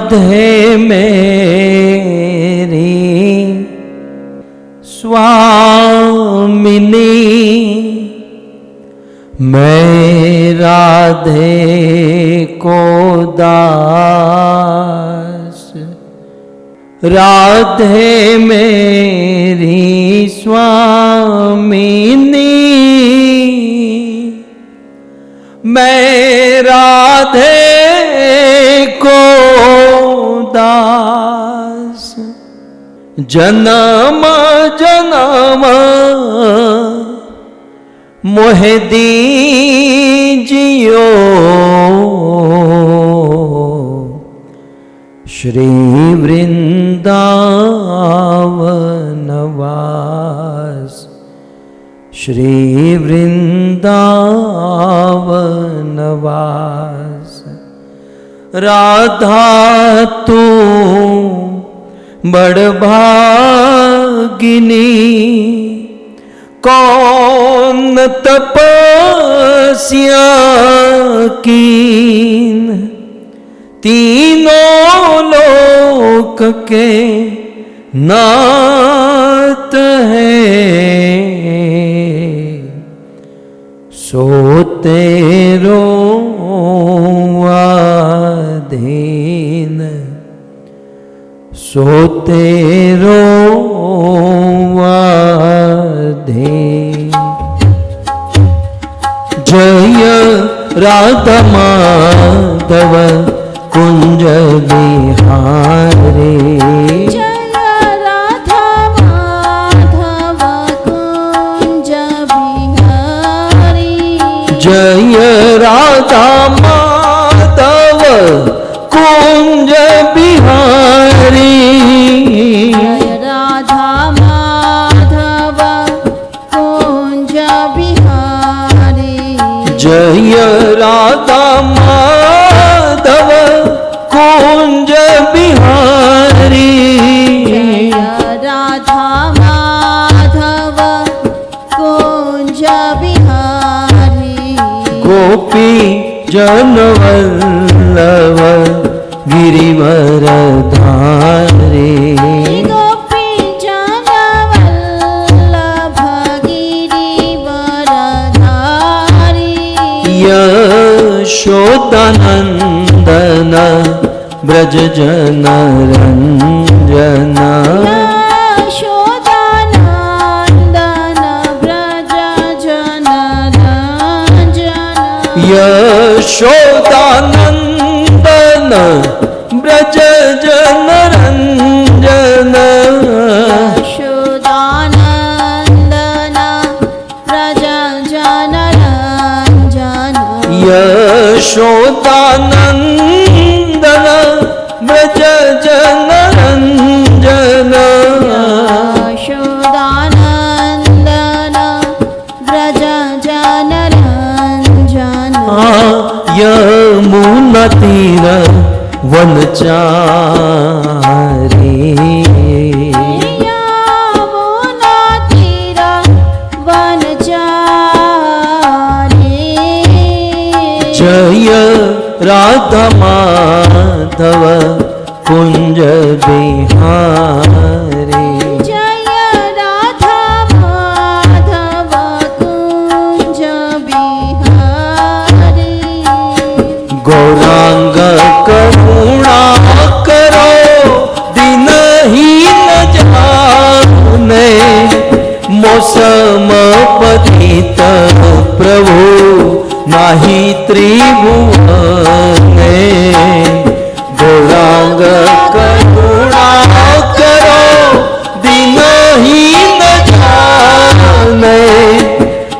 राधे मेरी स्वामिनी, मैं राधे को दास। राधे मेरी स्वामिनी, मैं राधे को दास। जन्म जन्म मोहे दीजियो, श्री वृंदावन वास, श्री वृंदावन वास। राधा तू बड़भागिनी, कौन तपस्या कीन, तीनों लोक के नाथ है, सो तेरो अधीन, सो तेरो अधीन। जय राधा माधव कुंज बिहारी, जय राधा माधव कुंज बिहारी, जय राधा माधव कुंज बिहारी, जय राधा माधव कुंज बिहारी, जय राधा माधव कुंज बिहारी, जय राधा माधव कुंज बिहारी। गोपी जनवल्लभ गिरिवर धारी, गोपी जनवल्लभ गिरिवर धारी, यशोदानंदन ब्रज जन रंजन, यशोदानंदन ब्रज जन रंजन, यशोदानंदन ब्रज जन रंजन, यशोदानंदन ब्रज जन रंजन, यशोदानंदन ब्रज जन रंजन, यशोदानंदन ब्रज जन रंजन। यमुना तीर वनचारी, यमुना तीर वनचारी, जय राधा माधव कुंज बिहारी, जय राधा माधव कुंज बिहारी। गौरांग करुणा करो दिनहीन जाने, मौसम पतित प्रभु नाही त्रिभुवने। गौरांग करुणा करो दिनहीन जाने,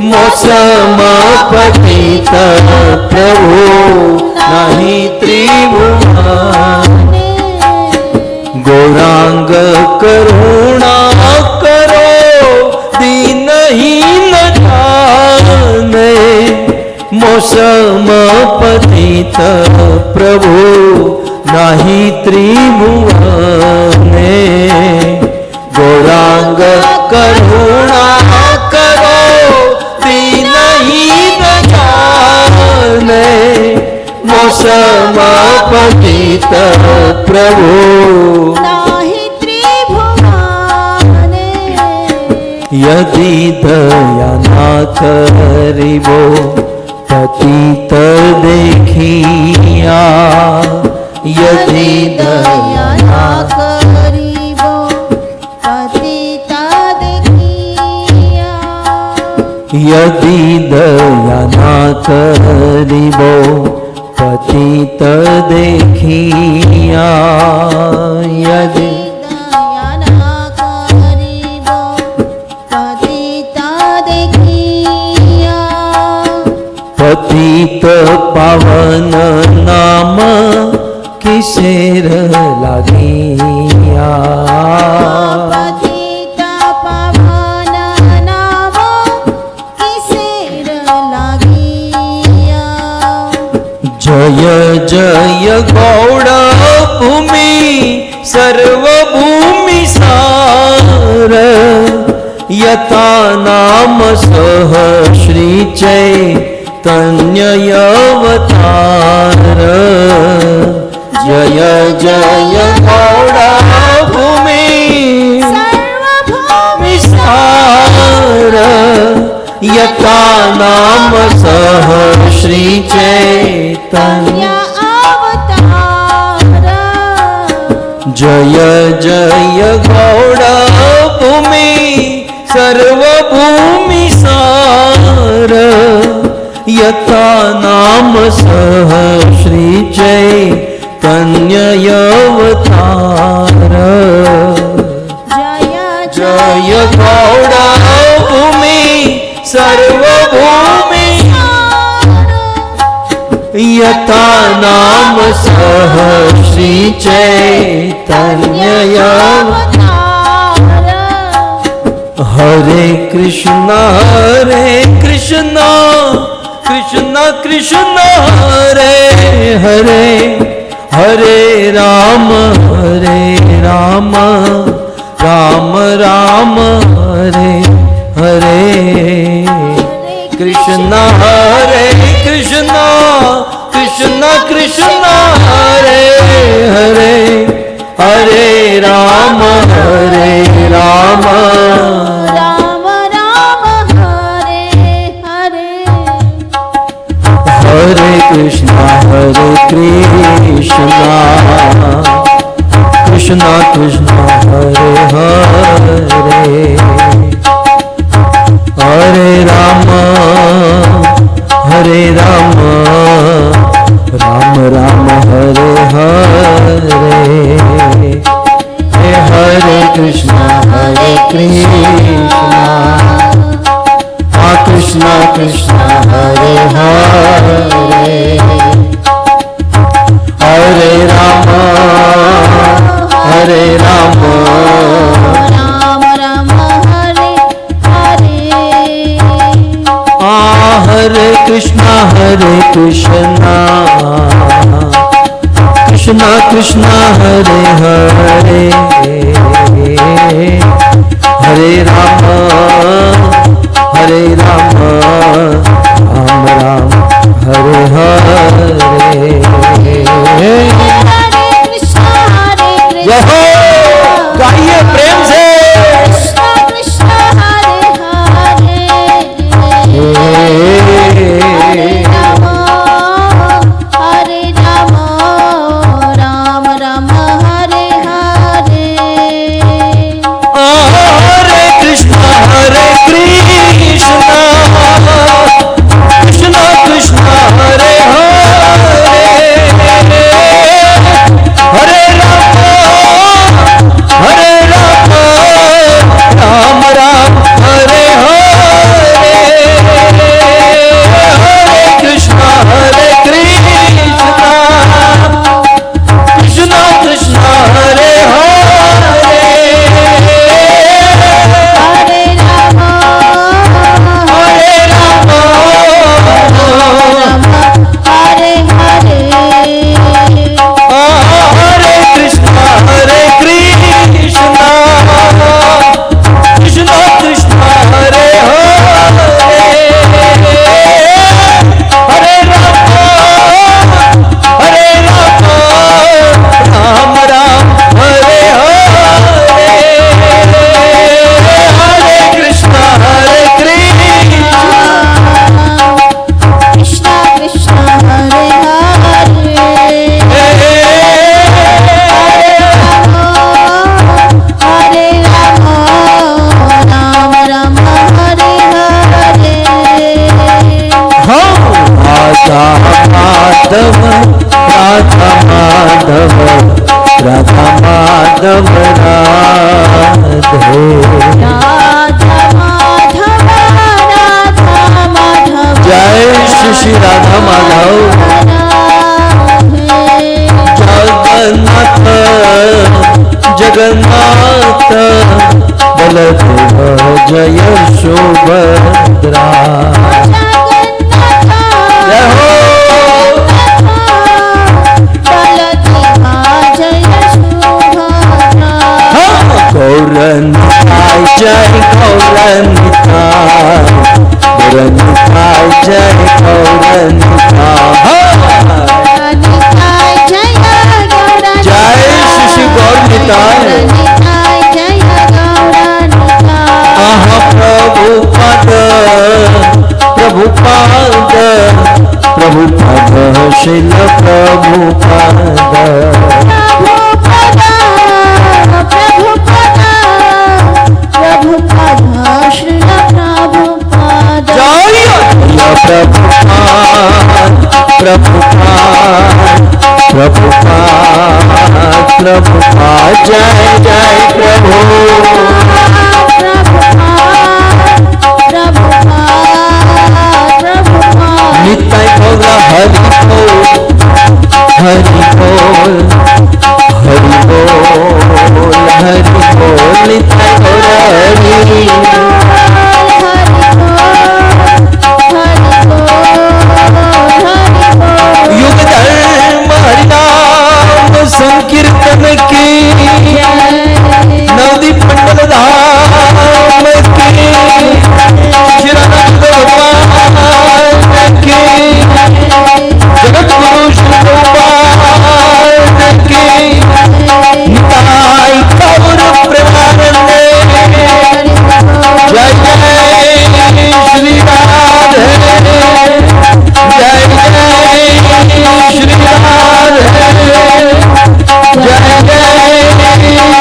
मौसम पतित प्रभु नाही त्रिभुवने। गौरांग करुणा करो दीनहीन जाने, मौसम पतित प्रभु नाही त्रिभुवने। गौरांग करुणा करो दीनहीन जाने, मौसम पतित प्रभो नाही त्रिभुवने यदि दया ना करिबो पतित देखिया यदि दया ना करिबो पतिता देखिया यदि दया ना करिबो पतित देखिया यदि दया ना करिबो पतिता देखिया पतित पावन नाम किसेर लागिया पतिता पावन नाम किसेर लागिया जय जय गौड़ भूमि सर्वभूमि सार यथा नाम सह श्री चैतन्य अवतार जय जय गौड़ भूमि सर्वभूमि सार यथा नाम सह श्री चैतन्य अवतार जय जय गौड़ भूमि सर्वभूमि सार यथा नाम सह श्री चैतन्य अवतार जय जय गौड़ भूमि सर्वभूमि यथा नाम सह श्री चैतन्य अवतार हरे कृष्ण कृष्ण कृष्ण हरे हरे हरे राम राम राम हरे हरे कृष्ण हरे कृष्ण कृष्ण कृष्ण हरे हरे हरे राम राम राम हरे हरे हरे कृष्ण कृष्ण कृष्ण हरे हरे हरे राम राम राम हरे हरे हरे कृष्ण कृष्ण कृष्ण हरे हरे हरे राम राम राम हरे हरे हरे कृष्ण कृष्ण कृष्ण हरे हरे हरे राम राम राम हरे हरे जय हो गाइए प्रेम से कृष्ण कृष्ण हरे हरे हरे राम राम राम हरे हरे हरे कृष्ण कृष्ण कृष्ण हरे हरे हरे राम माधव राधे राधा माधव राधा माधव जय श्री श्री राधा माधव जगन्नाथ जगन्नाथ बलदेव जय सुभद्रा जय हो गौरनिताय जय गौरनिताय गौरनिताय जय गौरनिताय जय श्री श्री गौरनिताय प्रभुपाद प्रभुपाद प्रभुपाद शिल प्रभुपाद प्रभुपाद प्रभुपाद जय जय प्रभु नित्य गौर हरि बोल हरि बोल हरि बोल हरि बोल नित्य गौर हरि युग धर्म हरिनाम संकीर्तन की नवदीप मंडल धाम की शिवानंद भगवान की जगत गुरु श्री गोपाल की निताई गौर प्रेमानंद जय जय श्री राधे जय जय श्री राधे जय जय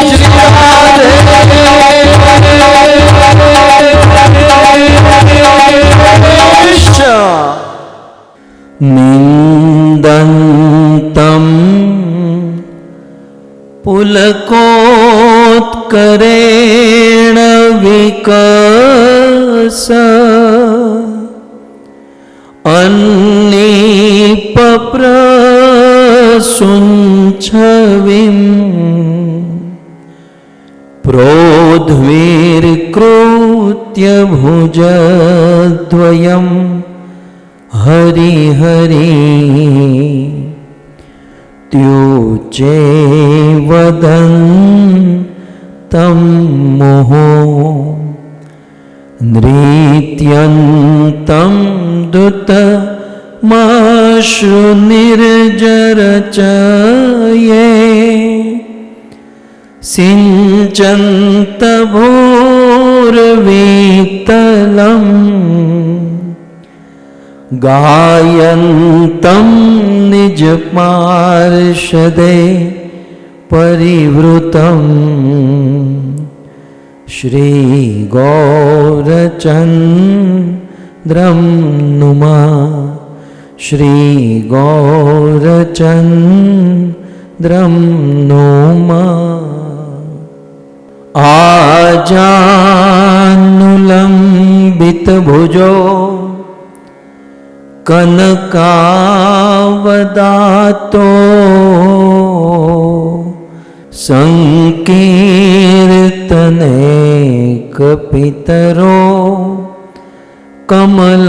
श्री राधे निन्दन्तं पुलकोत्करेण विकस अन्नीपप्रसुञ्छविं प्रोद्वीर्कृत्य भुजद्वयं हरि हरि त्युचे वदन्तं मोहो नृत्यन्तं दुतमाशु निर्जरचये सिञ्चन्त भूर्वितलम् गायन्तं निजपार्षदे परिवृतं श्रीगौरचन्द्रं नुमा श्रीगौरचन्द्रं नुमा आजानुलम्बितभुजो कनकावदातो संकीर्तनेकपितरो कमलायताक्षो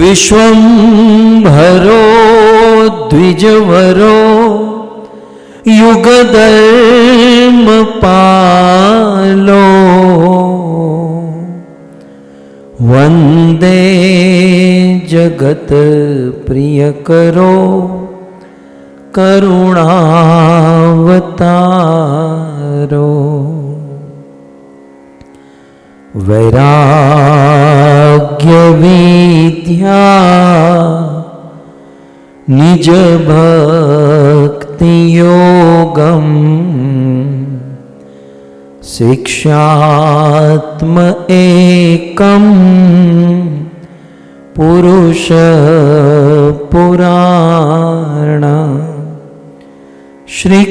विश्वम्भरो द्विजवरो युगधर्मपालो वन्दे जगत प्रियकरो करुणावतारो वैराग्यविद्या निजभक्तियोगम् शिक्षात्म एकम् पुरुष पुराणम्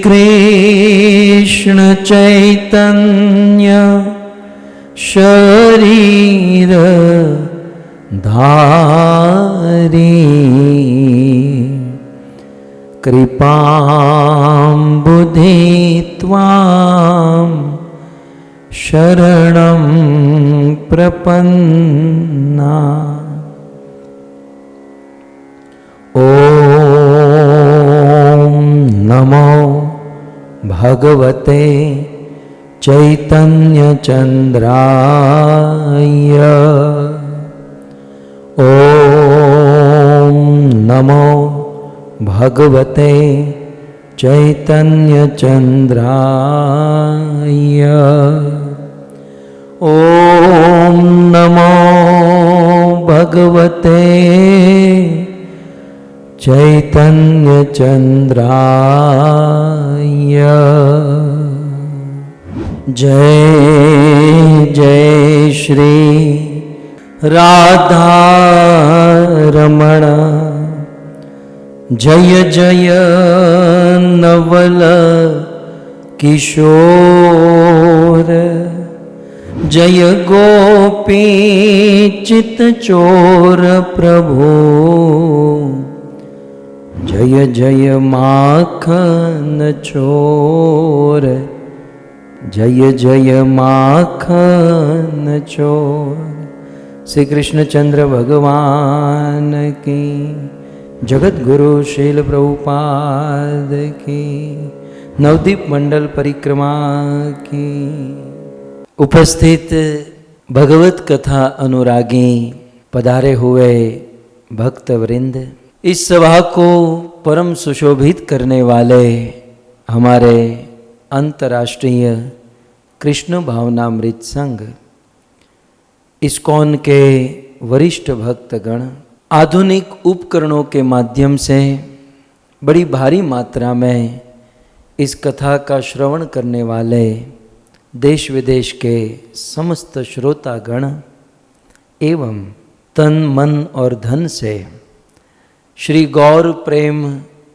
कृष्ण चैतन्य शरीर धारी कृपाम्बुधि त्वां शरणं प्रपन्ना। ॐ नमो भगवते चैतन्य चंद्राय। ॐ नमो भगवते चैतन्य चंद्राय। ॐ नमो भगवते चैतन्य चंद्राय। जय जय श्री राधा रमण, जय जय नवल किशोर, जय गोपी चित चोर प्रभु, जय जय माखन चोर, जय जय माखन चोर। श्री कृष्णचंद्र भगवान की, जगत गुरु शील प्रभुपाद की, नवदीप मंडल परिक्रमा की। उपस्थित भगवत कथा अनुरागी पधारे हुए भक्त वृंद, इस सभा को परम सुशोभित करने वाले हमारे अंतर्राष्ट्रीय कृष्ण भावनामृत संघ इस्कॉन के वरिष्ठ भक्तगण, आधुनिक उपकरणों के माध्यम से बड़ी भारी मात्रा में इस कथा का श्रवण करने वाले देश विदेश के समस्त श्रोतागण एवं तन मन और धन से श्री गौर प्रेम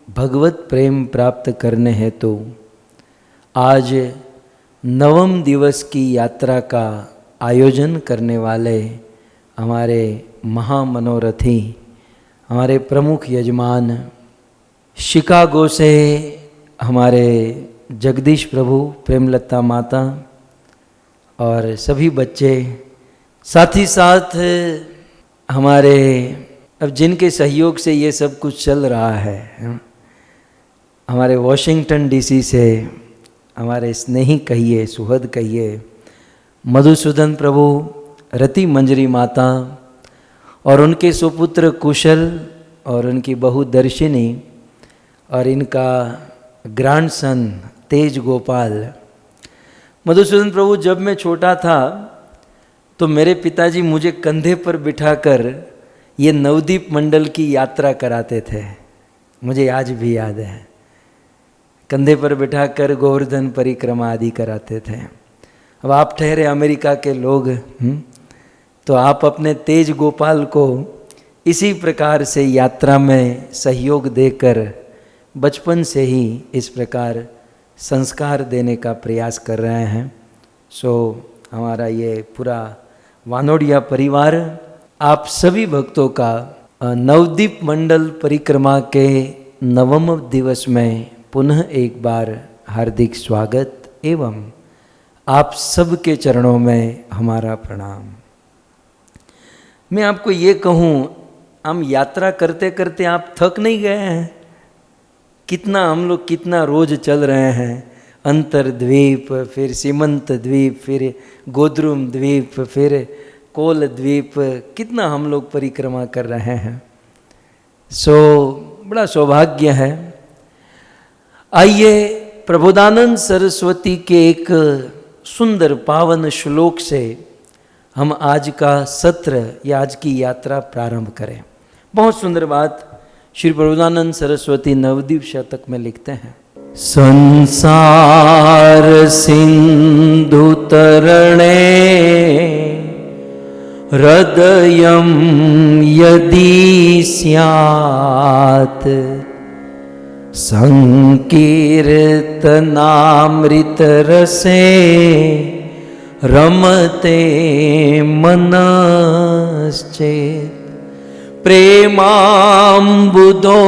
भगवत प्रेम प्राप्त करने हेतु आज 9वें दिवस की यात्रा का आयोजन करने वाले हमारे महामनोरथी, हमारे प्रमुख यजमान, शिकागो से हमारे जगदीश प्रभु, प्रेमलता माता और सभी बच्चे, साथ ही साथ हमारे अब जिनके सहयोग से ये सब कुछ चल रहा है, हमारे वॉशिंगटन डीसी से हमारे स्नेही कहिए, सुहद कहिए, मधुसूदन प्रभु, रति मंजरी माता और उनके सुपुत्र कुशल और उनकी बहू दर्शिनी और इनका ग्रैंडसन तेज गोपाल। मधुसूदन प्रभु, जब मैं छोटा था तो मेरे पिताजी मुझे कंधे पर बिठाकर ये नवदीप मंडल की यात्रा कराते थे, मुझे आज भी याद है। कंधे पर बिठाकर गोवर्धन परिक्रमा आदि कराते थे। अब आप ठहरे अमेरिका के लोग, तो आप अपने तेज गोपाल को इसी प्रकार से यात्रा में सहयोग देकर बचपन से ही इस प्रकार संस्कार देने का प्रयास कर रहे हैं। सो हमारा ये पूरा वानोडिया परिवार आप सभी भक्तों का नवदीप मंडल परिक्रमा के 9वें दिवस में पुनः एक बार हार्दिक स्वागत एवं आप सबके चरणों में हमारा प्रणाम। मैं आपको ये कहूँ, हम यात्रा करते करते आप थक नहीं गए हैं? हम लोग कितना रोज चल रहे हैं। अंतरद्वीप, फिर सीमंत द्वीप, फिर गोद्रुम द्वीप, फिर कोल द्वीप, कितना हम लोग परिक्रमा कर रहे हैं। सो बड़ा सौभाग्य है। आइए प्रबोधानंद सरस्वती के एक सुंदर पावन श्लोक से हम आज का सत्र या आज की यात्रा प्रारंभ करें। बहुत सुंदर बात श्री प्रबोधानंद सरस्वती नवदीप शतक में लिखते हैं। संसार सिंधु तरणे हृदयं यदि स्यात् संकीर्तनामृत रसे रमते मनश्चेत् प्रेमाम्बुदो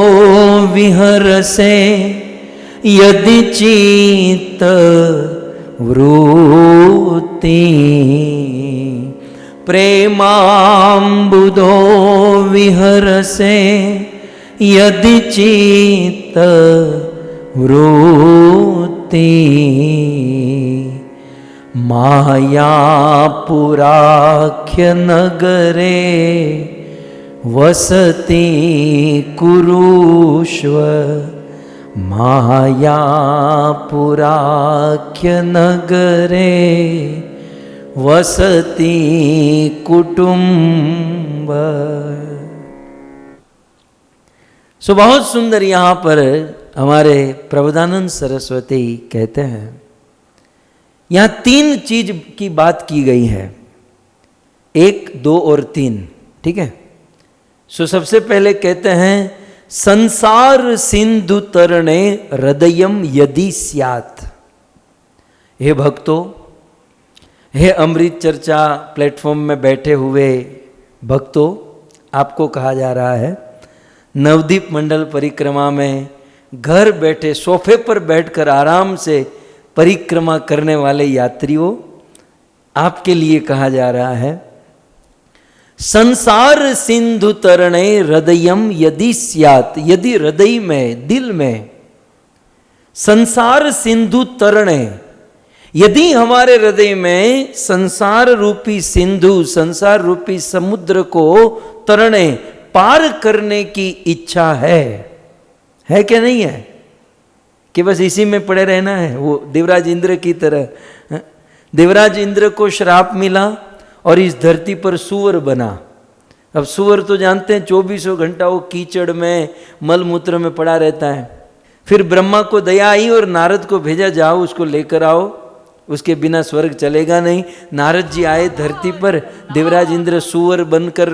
विहरसे यदि चित्त वृत्ति प्रेमाम्बुदो विहरसे यदि चित्त वृत्ति मायापुराख्य नगरे वसति कुरुष्व मायापुराख्य नगरे वसति कुटुंब। बहुत सुंदर यहाँ पर हमारे प्रबोधानंद सरस्वती कहते हैं, यहाँ 3 चीज की बात की गई है, 1, 2 और 3, ठीक है। सबसे पहले कहते हैं संसार सिंधु तरणे हृदयम यदि स्यात्। हे भक्तों, हे अमृत चर्चा प्लेटफॉर्म में बैठे हुए भक्तों, आपको कहा जा रहा है नवदीप मंडल परिक्रमा में घर बैठे सोफे पर बैठकर आराम से परिक्रमा करने वाले यात्रियों, आपके लिए कहा जा रहा है संसार सिंधु तरणे हृदयम यदि स्यात्। यदि हृदय में, दिल में संसार सिंधु तरणे, यदि हमारे हृदय में संसार रूपी सिंधु, संसार रूपी समुद्र को तरणे, पार करने की इच्छा है क्या नहीं है? कि बस इसी में पड़े रहना है? वो देवराज इंद्र की तरह, देवराज इंद्र को श्राप मिला और इस धरती पर सूअर बना। अब सूअर तो जानते हैं 24 घंटा वो कीचड़ में, मल मूत्र में पड़ा रहता है। फिर ब्रह्मा को दया आई और नारद को भेजा, जाओ उसको लेकर आओ, उसके बिना स्वर्ग चलेगा नहीं। नारद जी आए धरती पर, देवराज इंद्र सूअर बनकर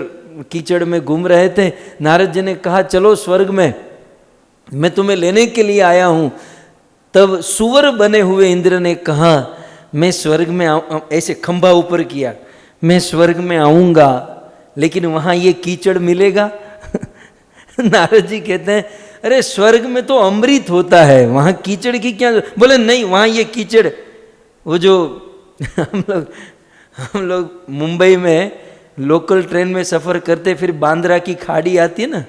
कीचड़ में घूम रहे थे। नारद जी ने कहा चलो स्वर्ग में, मैं तुम्हें लेने के लिए आया हूं। तब सूअर बने हुए इंद्र ने कहा मैं स्वर्ग में ऐसे खंभा ऊपर किया, मैं स्वर्ग में आऊंगा लेकिन वहां ये कीचड़ मिलेगा? नारद जी कहते हैं अरे स्वर्ग में तो अमृत होता है, वहां कीचड़ की क्या? बोले नहीं, वहां ये कीचड़, वो जो हम लोग मुंबई में लोकल ट्रेन में सफ़र करते, फिर बांद्रा की खाड़ी आती है ना,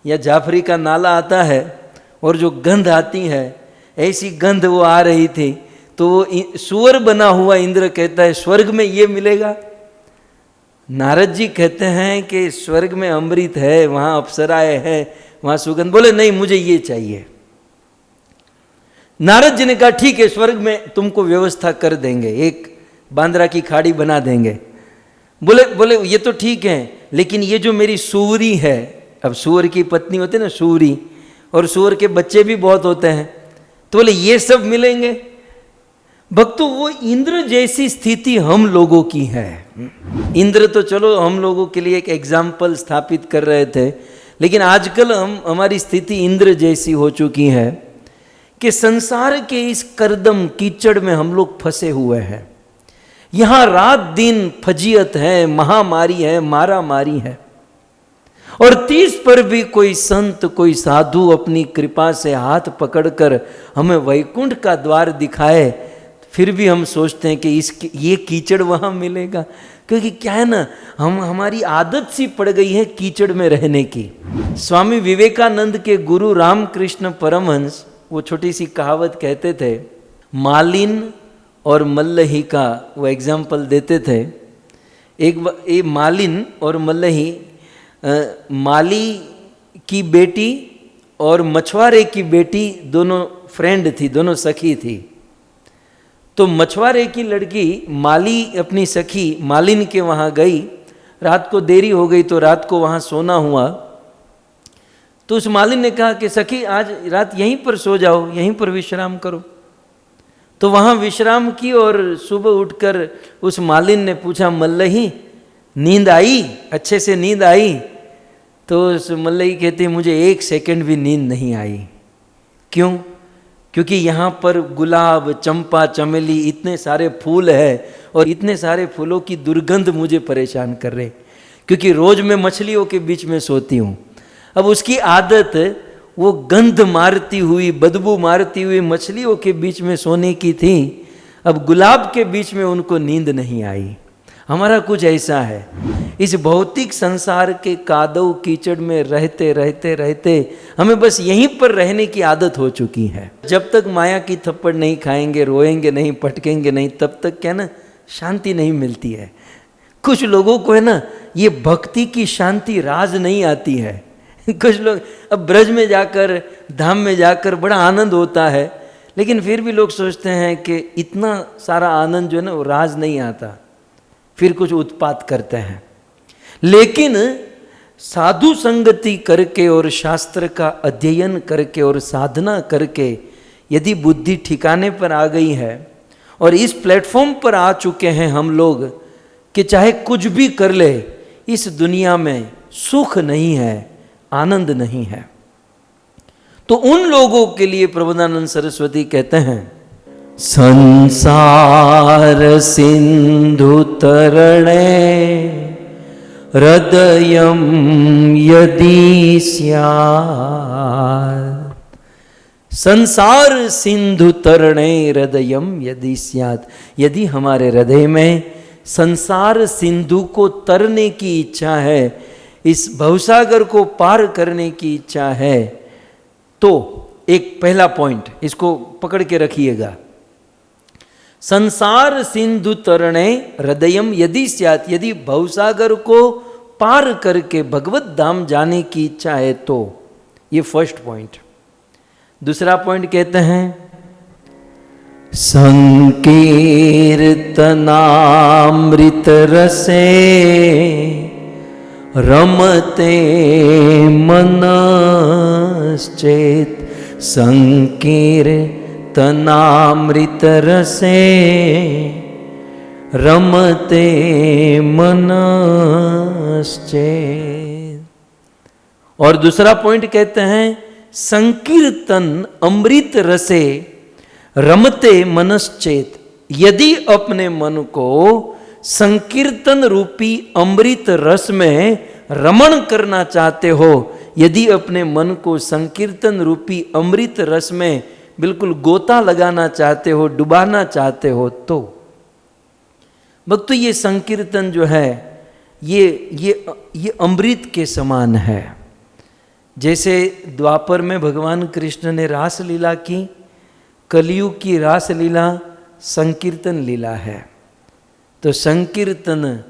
या जाफरी का नाला आता है, और जो गंध आती है, ऐसी गंध वो आ रही थी। तो वो सूअर बना हुआ इंद्र कहता है स्वर्ग में ये मिलेगा? नारद जी कहते हैं कि स्वर्ग में अमृत है, वहाँ अप्सराएं हैं, वहाँ सुगंध। बोले नहीं, मुझे ये चाहिए। नारद जी ने कहा ठीक है, स्वर्ग में तुमको व्यवस्था कर देंगे, एक बांद्रा की खाड़ी बना देंगे। बोले ये तो ठीक है, लेकिन ये जो मेरी सूरी है, अब सूअर की पत्नी होती है ना सूरी, और सूअर के बच्चे भी बहुत होते हैं, तो बोले ये सब मिलेंगे? भक्तों, वो इंद्र जैसी स्थिति हम लोगों की है। इंद्र तो चलो हम लोगों के लिए एक एग्जाम्पल स्थापित कर रहे थे, लेकिन आजकल हमारी स्थिति इंद्र जैसी हो चुकी है कि संसार के इस कर्दम कीचड़ में हम लोग फंसे हुए हैं। यहाँ रात दिन फजीयत है, महामारी है, मारा मारी है, और 30 पर भी कोई संत, कोई साधु अपनी कृपा से हाथ पकड़कर हमें वैकुंठ का द्वार दिखाए, फिर भी हम सोचते हैं कि ये कीचड़ वहाँ मिलेगा। क्योंकि क्या है ना, हमारी आदत सी पड़ गई है कीचड़ में रहने की। स्वामी विवेकानंद के गुरु रामकृष्ण परमहंस वो छोटी सी कहावत कहते थे, मालिन और मल्लही का वो एग्जाम्पल देते थे। एक मालिन और मल्लही, माली की बेटी और मछुआरे की बेटी दोनों फ्रेंड थी, दोनों सखी थी। तो मछुआरे की लड़की माली अपनी सखी मालिन के वहाँ गई, रात को देरी हो गई तो रात को वहाँ सोना हुआ। तो उस मालिन ने कहा कि सखी आज रात यहीं पर सो जाओ, यहीं पर विश्राम करो। तो वहाँ विश्राम की और सुबह उठकर उस मालिन ने पूछा, मल्लही नींद आई? अच्छे से नींद आई? तो उस मल्लही कहती मुझे 1 सेकंड भी नींद नहीं आई। क्यों? क्योंकि यहाँ पर गुलाब, चंपा, चमेली इतने सारे फूल है और इतने सारे फूलों की दुर्गंध मुझे परेशान कर रहे, क्योंकि रोज मैं मछलियों के बीच में सोती हूँ। अब उसकी आदत वो गंध मारती हुई, बदबू मारती हुई मछलियों के बीच में सोने की थी। अब गुलाब के बीच में उनको नींद नहीं आई। हमारा कुछ ऐसा है, इस भौतिक संसार के कादव कीचड़ में रहते रहते रहते हमें बस यहीं पर रहने की आदत हो चुकी है। जब तक माया की थप्पड़ नहीं खाएंगे, रोएंगे नहीं, पटकेंगे नहीं, तब तक क्या ना शांति नहीं मिलती है। कुछ लोगों को है ना ये भक्ति की शांति राज नहीं आती है। कुछ लोग अब ब्रज में जाकर, धाम में जाकर बड़ा आनंद होता है, लेकिन फिर भी लोग सोचते हैं कि इतना सारा आनंद जो है ना वो राज नहीं आता, फिर कुछ उत्पात करते हैं। लेकिन साधु संगति करके और शास्त्र का अध्ययन करके और साधना करके यदि बुद्धि ठिकाने पर आ गई है और इस प्लेटफॉर्म पर आ चुके हैं हम लोग कि चाहे कुछ भी कर ले, इस दुनिया में सुख नहीं है, आनंद नहीं है, तो उन लोगों के लिए प्रबोधानंद सरस्वती कहते हैं, संसार सिंधु तरणे हृदयम यदि स्यात्। संसार सिंधु तरणे हृदयम यदि स्यात्। यदि हमारे हृदय में संसार सिंधु को तरने की इच्छा है, इस भवसागर को पार करने की इच्छा है, तो एक पहला पॉइंट इसको पकड़ के रखिएगा। संसार सिंधु तरणे हृदयम यदि स्यात्। यदि भवसागर को पार करके भगवत धाम जाने की इच्छा है तो, ये फर्स्ट पॉइंट। दूसरा पॉइंट कहते हैं, संकीर्तनामृत रसे रमते मनश्चेत्। संकीर्तनामृत रसे रमते मनश्चेत्। और दूसरा पॉइंट कहते हैं, संकीर्तन अमृत रसे रमते मनश्चेत। यदि अपने मन को संकीर्तन रूपी अमृत रस में रमण करना चाहते हो, यदि अपने मन को संकीर्तन रूपी अमृत रस में बिल्कुल गोता लगाना चाहते हो, डुबाना चाहते हो, तो भक्तों ये संकीर्तन जो है ये अमृत के समान है। जैसे द्वापर में भगवान कृष्ण ने रास लीला की, कलयुग की रास लीला संकीर्तन लीला है। तो संकीर्तन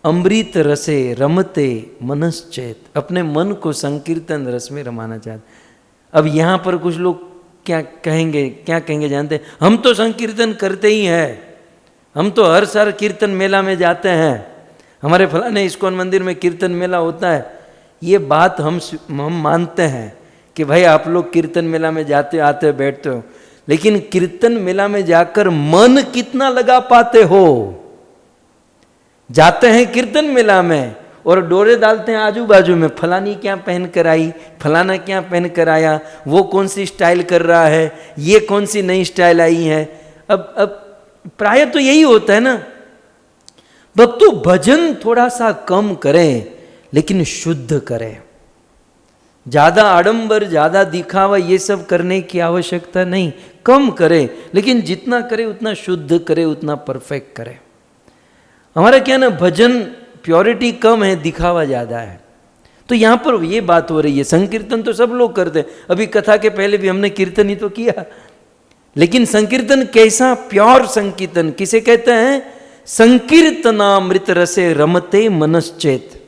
अमृत रसे रमते मनश्चेत, अपने मन को संकीर्तन रस में रमाना चाहते। अब यहाँ पर कुछ लोग क्या कहेंगे जानते हैं, हम तो संकीर्तन करते ही हैं, हम तो हर साल कीर्तन मेला में जाते हैं, हमारे फलाने इस्कॉन मंदिर में कीर्तन मेला होता है। ये बात हम मानते हैं कि भाई आप लोग कीर्तन मेला में जाते आते बैठते हो, लेकिन कीर्तन मेला में जाकर मन कितना लगा पाते हो? जाते हैं कीर्तन मेला में और डोरे डालते हैं आजू बाजू में, फलानी क्या पहन कर आई, फलाना क्या पहन कर आया, वो कौन सी स्टाइल कर रहा है, ये कौन सी नई स्टाइल आई है। अब प्राय तो यही होता है ना। भक्तों भजन थोड़ा सा कम करें, लेकिन शुद्ध करें। ज्यादा आडंबर, ज्यादा दिखावा ये सब करने की आवश्यकता नहीं, कम करें, लेकिन जितना करे उतना शुद्ध करे, उतना परफेक्ट करे। हमारा क्या ना, भजन प्योरिटी कम है, दिखावा ज्यादा है। तो यहां पर ये बात हो रही है, संकीर्तन तो सब लोग करते हैं, अभी कथा के पहले भी हमने कीर्तन ही तो किया, लेकिन संकीर्तन कैसा? प्योर संकीर्तन किसे कहते हैं? संकीर्तनामृत रसे रमते मनश्चेत।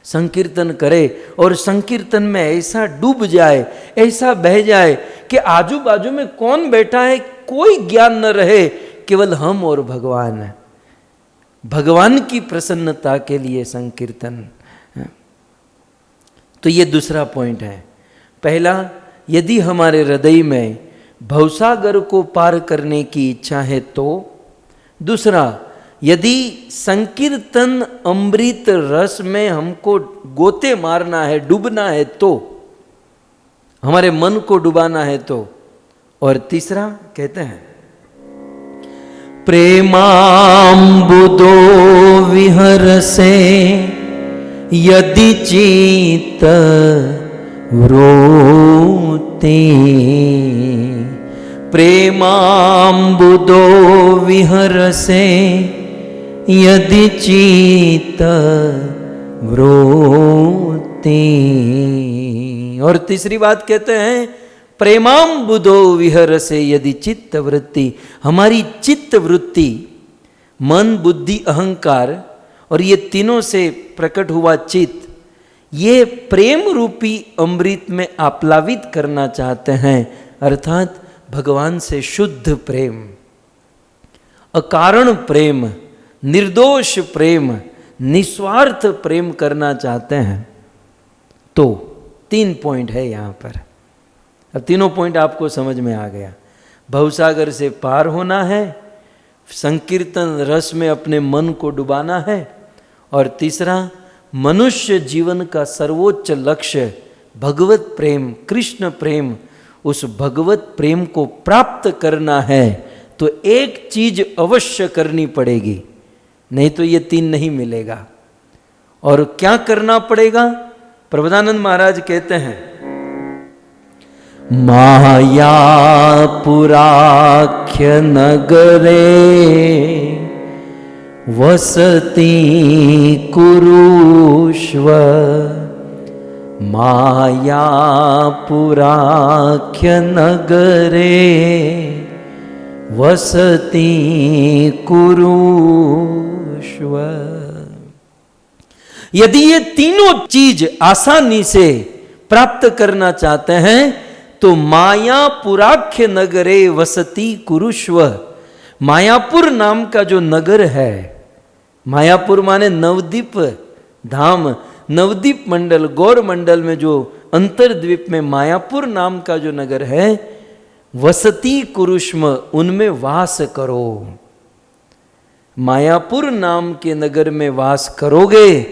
संकीर्तन करे और संकीर्तन में ऐसा डूब जाए, ऐसा बह जाए कि आजू बाजू में कौन बैठा है कोई ज्ञान न रहे, केवल हम और भगवान है। भगवान की प्रसन्नता के लिए संकीर्तन। तो ये दूसरा पॉइंट है। पहला, यदि हमारे हृदय में भवसागर को पार करने की इच्छा है तो। दूसरा, यदि संकीर्तन अमृत रस में हमको गोते मारना है, डूबना है तो। हमारे मन को डुबाना है तो। और तीसरा कहते हैं प्रेमाम्बुदो विहरसे यदि चित्त व्रोते। प्रेमाम्बुदो विहरसे यदि चित्त व्रोते। और तीसरी बात कहते हैं प्रेमाम्बुदो विहरसे यदि चित्त वृत्ति। हमारी चित्त वृत्ति मन बुद्धि अहंकार और ये तीनों से प्रकट हुआ चित्त, ये प्रेम रूपी अमृत में आप्लावित करना चाहते हैं, अर्थात भगवान से शुद्ध प्रेम, अकारण प्रेम, निर्दोष प्रेम, निस्वार्थ प्रेम करना चाहते हैं। तो 3 पॉइंट है यहाँ पर। अब तीनों पॉइंट आपको समझ में आ गया। भवसागर से पार होना है, संकीर्तन रस में अपने मन को डुबाना है, और तीसरा मनुष्य जीवन का सर्वोच्च लक्ष्य भगवत प्रेम, कृष्ण प्रेम, उस भगवत प्रेम को प्राप्त करना है। तो एक चीज अवश्य करनी पड़ेगी, नहीं तो ये 3 नहीं मिलेगा। और क्या करना पड़ेगा? प्रबोधानंद महाराज कहते हैं माया पुराख्य नगरे वसति कुरुष्व। माया पुराख्य नगरे वसति कुरुष्व। यदि ये तीनों चीज आसानी से प्राप्त करना चाहते हैं तो मायापुराख्य नगरे वसति कुरुष्व। मायापुर नाम का जो नगर है, मायापुर माने नवद्वीप धाम, नवद्वीप मंडल, गौर मंडल में जो अंतरद्वीप में मायापुर नाम का जो नगर है, वसति कुरुष्म, उनमें वास करो। मायापुर नाम के नगर में वास करोगे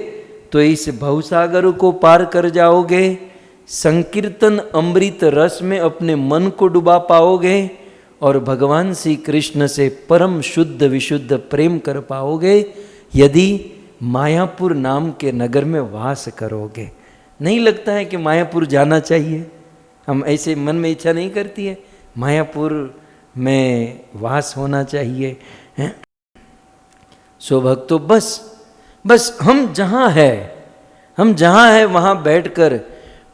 तो इस भवसागर को पार कर जाओगे, संकीर्तन अमृत रस में अपने मन को डुबा पाओगे और भगवान श्री कृष्ण से परम शुद्ध विशुद्ध प्रेम कर पाओगे यदि मायापुर नाम के नगर में वास करोगे। नहीं लगता है कि मायापुर जाना चाहिए? हम ऐसे मन में इच्छा नहीं करती है मायापुर में वास होना चाहिए, हैं? सो भक्तों, बस हम जहाँ है वहाँ बैठकर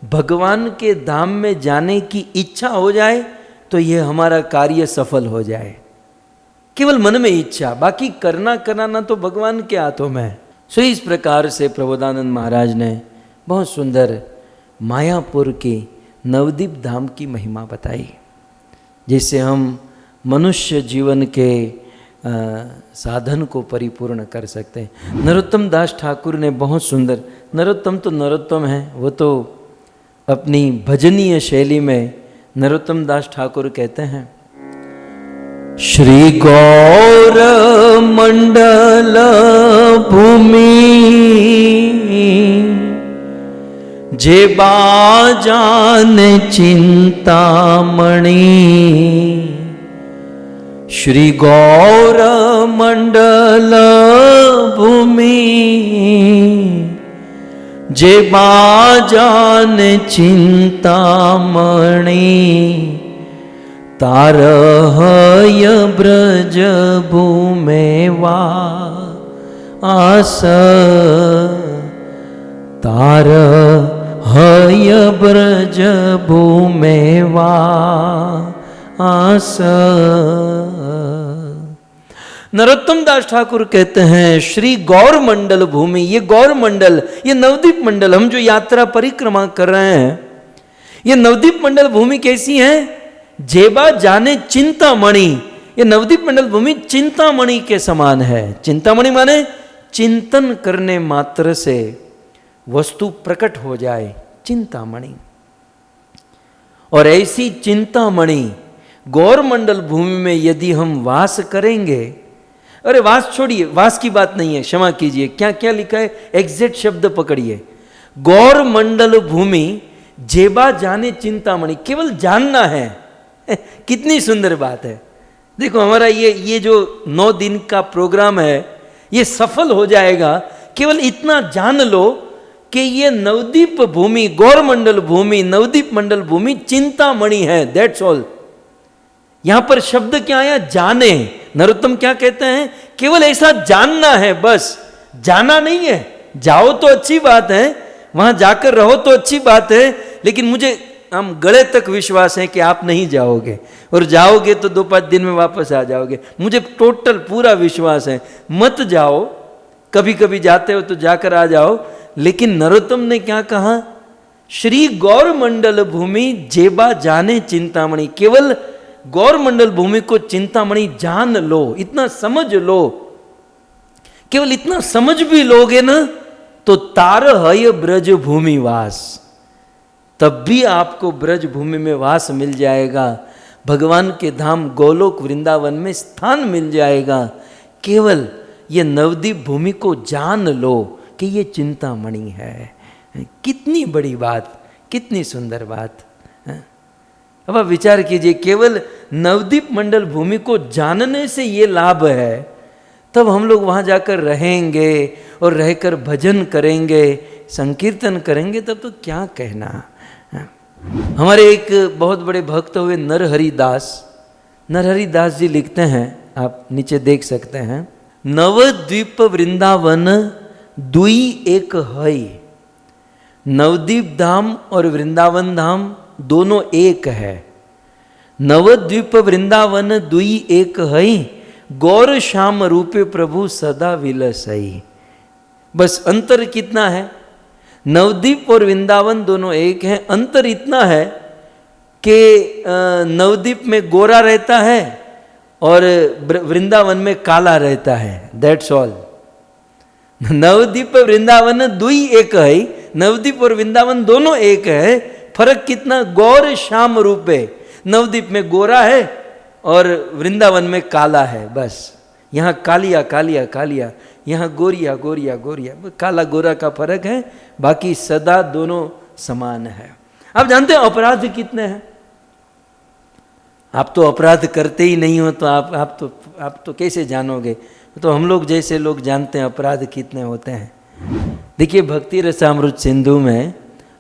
भगवान के धाम में जाने की इच्छा हो जाए तो यह हमारा कार्य सफल हो जाए। केवल मन में इच्छा, बाकी करना कराना तो भगवान के हाथों में है। सो इस प्रकार से प्रबोधानंद महाराज ने बहुत सुंदर मायापुर की नवद्वीप धाम की महिमा बताई, जिससे हम मनुष्य जीवन के साधन को परिपूर्ण कर सकते हैं। नरोत्तम दास ठाकुर ने बहुत सुंदर, नरोत्तम तो नरोत्तम है, वो तो अपनी भजनीय शैली में नरोत्तम दास ठाकुर कहते हैं श्री गौर मंडल भूमि जे बाजान चिंतामणि। श्री गौर मंडल भूमि जे बाजान चिंतामणि। तारहय ब्रज भूमे वास। तारहय ब्रज भूमे वास। नरोत्तम दास ठाकुर कहते हैं श्री गौर मंडल भूमि, ये गौर मंडल, ये नवद्वीप मंडल, हम जो यात्रा परिक्रमा कर रहे हैं, ये नवद्वीप मंडल भूमि कैसी है? जेबा जाने चिंतामणि। ये नवद्वीप मंडल भूमि चिंतामणि के समान है। चिंतामणि माने चिंतन करने मात्र से वस्तु प्रकट हो जाए, चिंतामणि। और ऐसी चिंतामणि गौर मंडल भूमि में यदि हम वास करेंगे, अरे वास छोड़िए, वास की बात नहीं है, क्षमा कीजिए, क्या क्या लिखा है, एग्जैक्ट शब्द पकड़िए। गौर मंडल भूमि जेबा जाने चिंतामणि, केवल जानना है। कितनी सुंदर बात है। देखो हमारा ये जो 9 दिन का प्रोग्राम है ये सफल हो जाएगा, केवल इतना जान लो कि ये नवद्वीप भूमि, गौरमंडल भूमि, नवद्वीप मंडल भूमि चिंतामणि है। That's all. यहां पर शब्द क्या आया? जाने। नरोत्तम क्या कहते हैं? केवल ऐसा जानना है, बस जाना नहीं है। जाओ तो अच्छी बात है, वहां जाकर रहो तो अच्छी बात है, लेकिन मुझे हम गले तक विश्वास है कि आप नहीं जाओगे, और जाओगे तो 2-5 दिन में वापस आ जाओगे। मुझे टोटल पूरा विश्वास है। मत जाओ, कभी कभी जाते हो तो जाकर आ जाओ। लेकिन नरोत्तम ने क्या कहा? श्री गौरमंडल भूमि जेबा जाने चिंतामणि। केवल गौरमंडल भूमि को चिंतामणि जान लो, इतना समझ लो। केवल इतना समझ भी लोगे ना तो तार हय ब्रज भूमि वास, तब भी आपको ब्रज भूमि में वास मिल जाएगा, भगवान के धाम गोलोक वृंदावन में स्थान मिल जाएगा। केवल ये नवद्वीप भूमि को जान लो कि ये चिंतामणि है। कितनी बड़ी बात, कितनी सुंदर बात। अब आप विचार कीजिए, केवल नवद्वीप मंडल भूमि को जानने से ये लाभ है, तब हम लोग वहाँ जाकर रहेंगे और रहकर भजन करेंगे, संकीर्तन करेंगे, तब तो क्या कहना। हमारे एक बहुत बड़े भक्त हुए नरहरि दास जी लिखते हैं, आप नीचे देख सकते हैं, नवद्वीप वृंदावन दुई एक है। नवद्वीप धाम और वृंदावन धाम दोनों एक है। नवद्वीप वृंदावन दुई एक है, गौर श्याम रूपे प्रभु सदा विलसई। बस अंतर कितना है? नवद्वीप और वृंदावन दोनों एक हैं। अंतर इतना है कि नवद्वीप में गोरा रहता है और वृंदावन में काला रहता है। That's all. नवद्वीप वृंदावन दुई एक है, नवद्वीप और वृंदावन दोनों एक है। फर्क कितना? गौर श्याम रूपे। नवद्वीप में गोरा है और वृंदावन में काला है। बस यहाँ कालिया कालिया कालिया, यहाँ गोरिया गोरिया गोरिया, काला गोरा का फर्क है, बाकी सदा दोनों समान है। आप जानते हैं अपराध कितने हैं? आप तो अपराध करते ही नहीं हो, तो आप तो कैसे जानोगे? तो हम लोग जैसे लोग जानते हैं अपराध कितने होते हैं। देखिए भक्ति रसामृत सिंधु में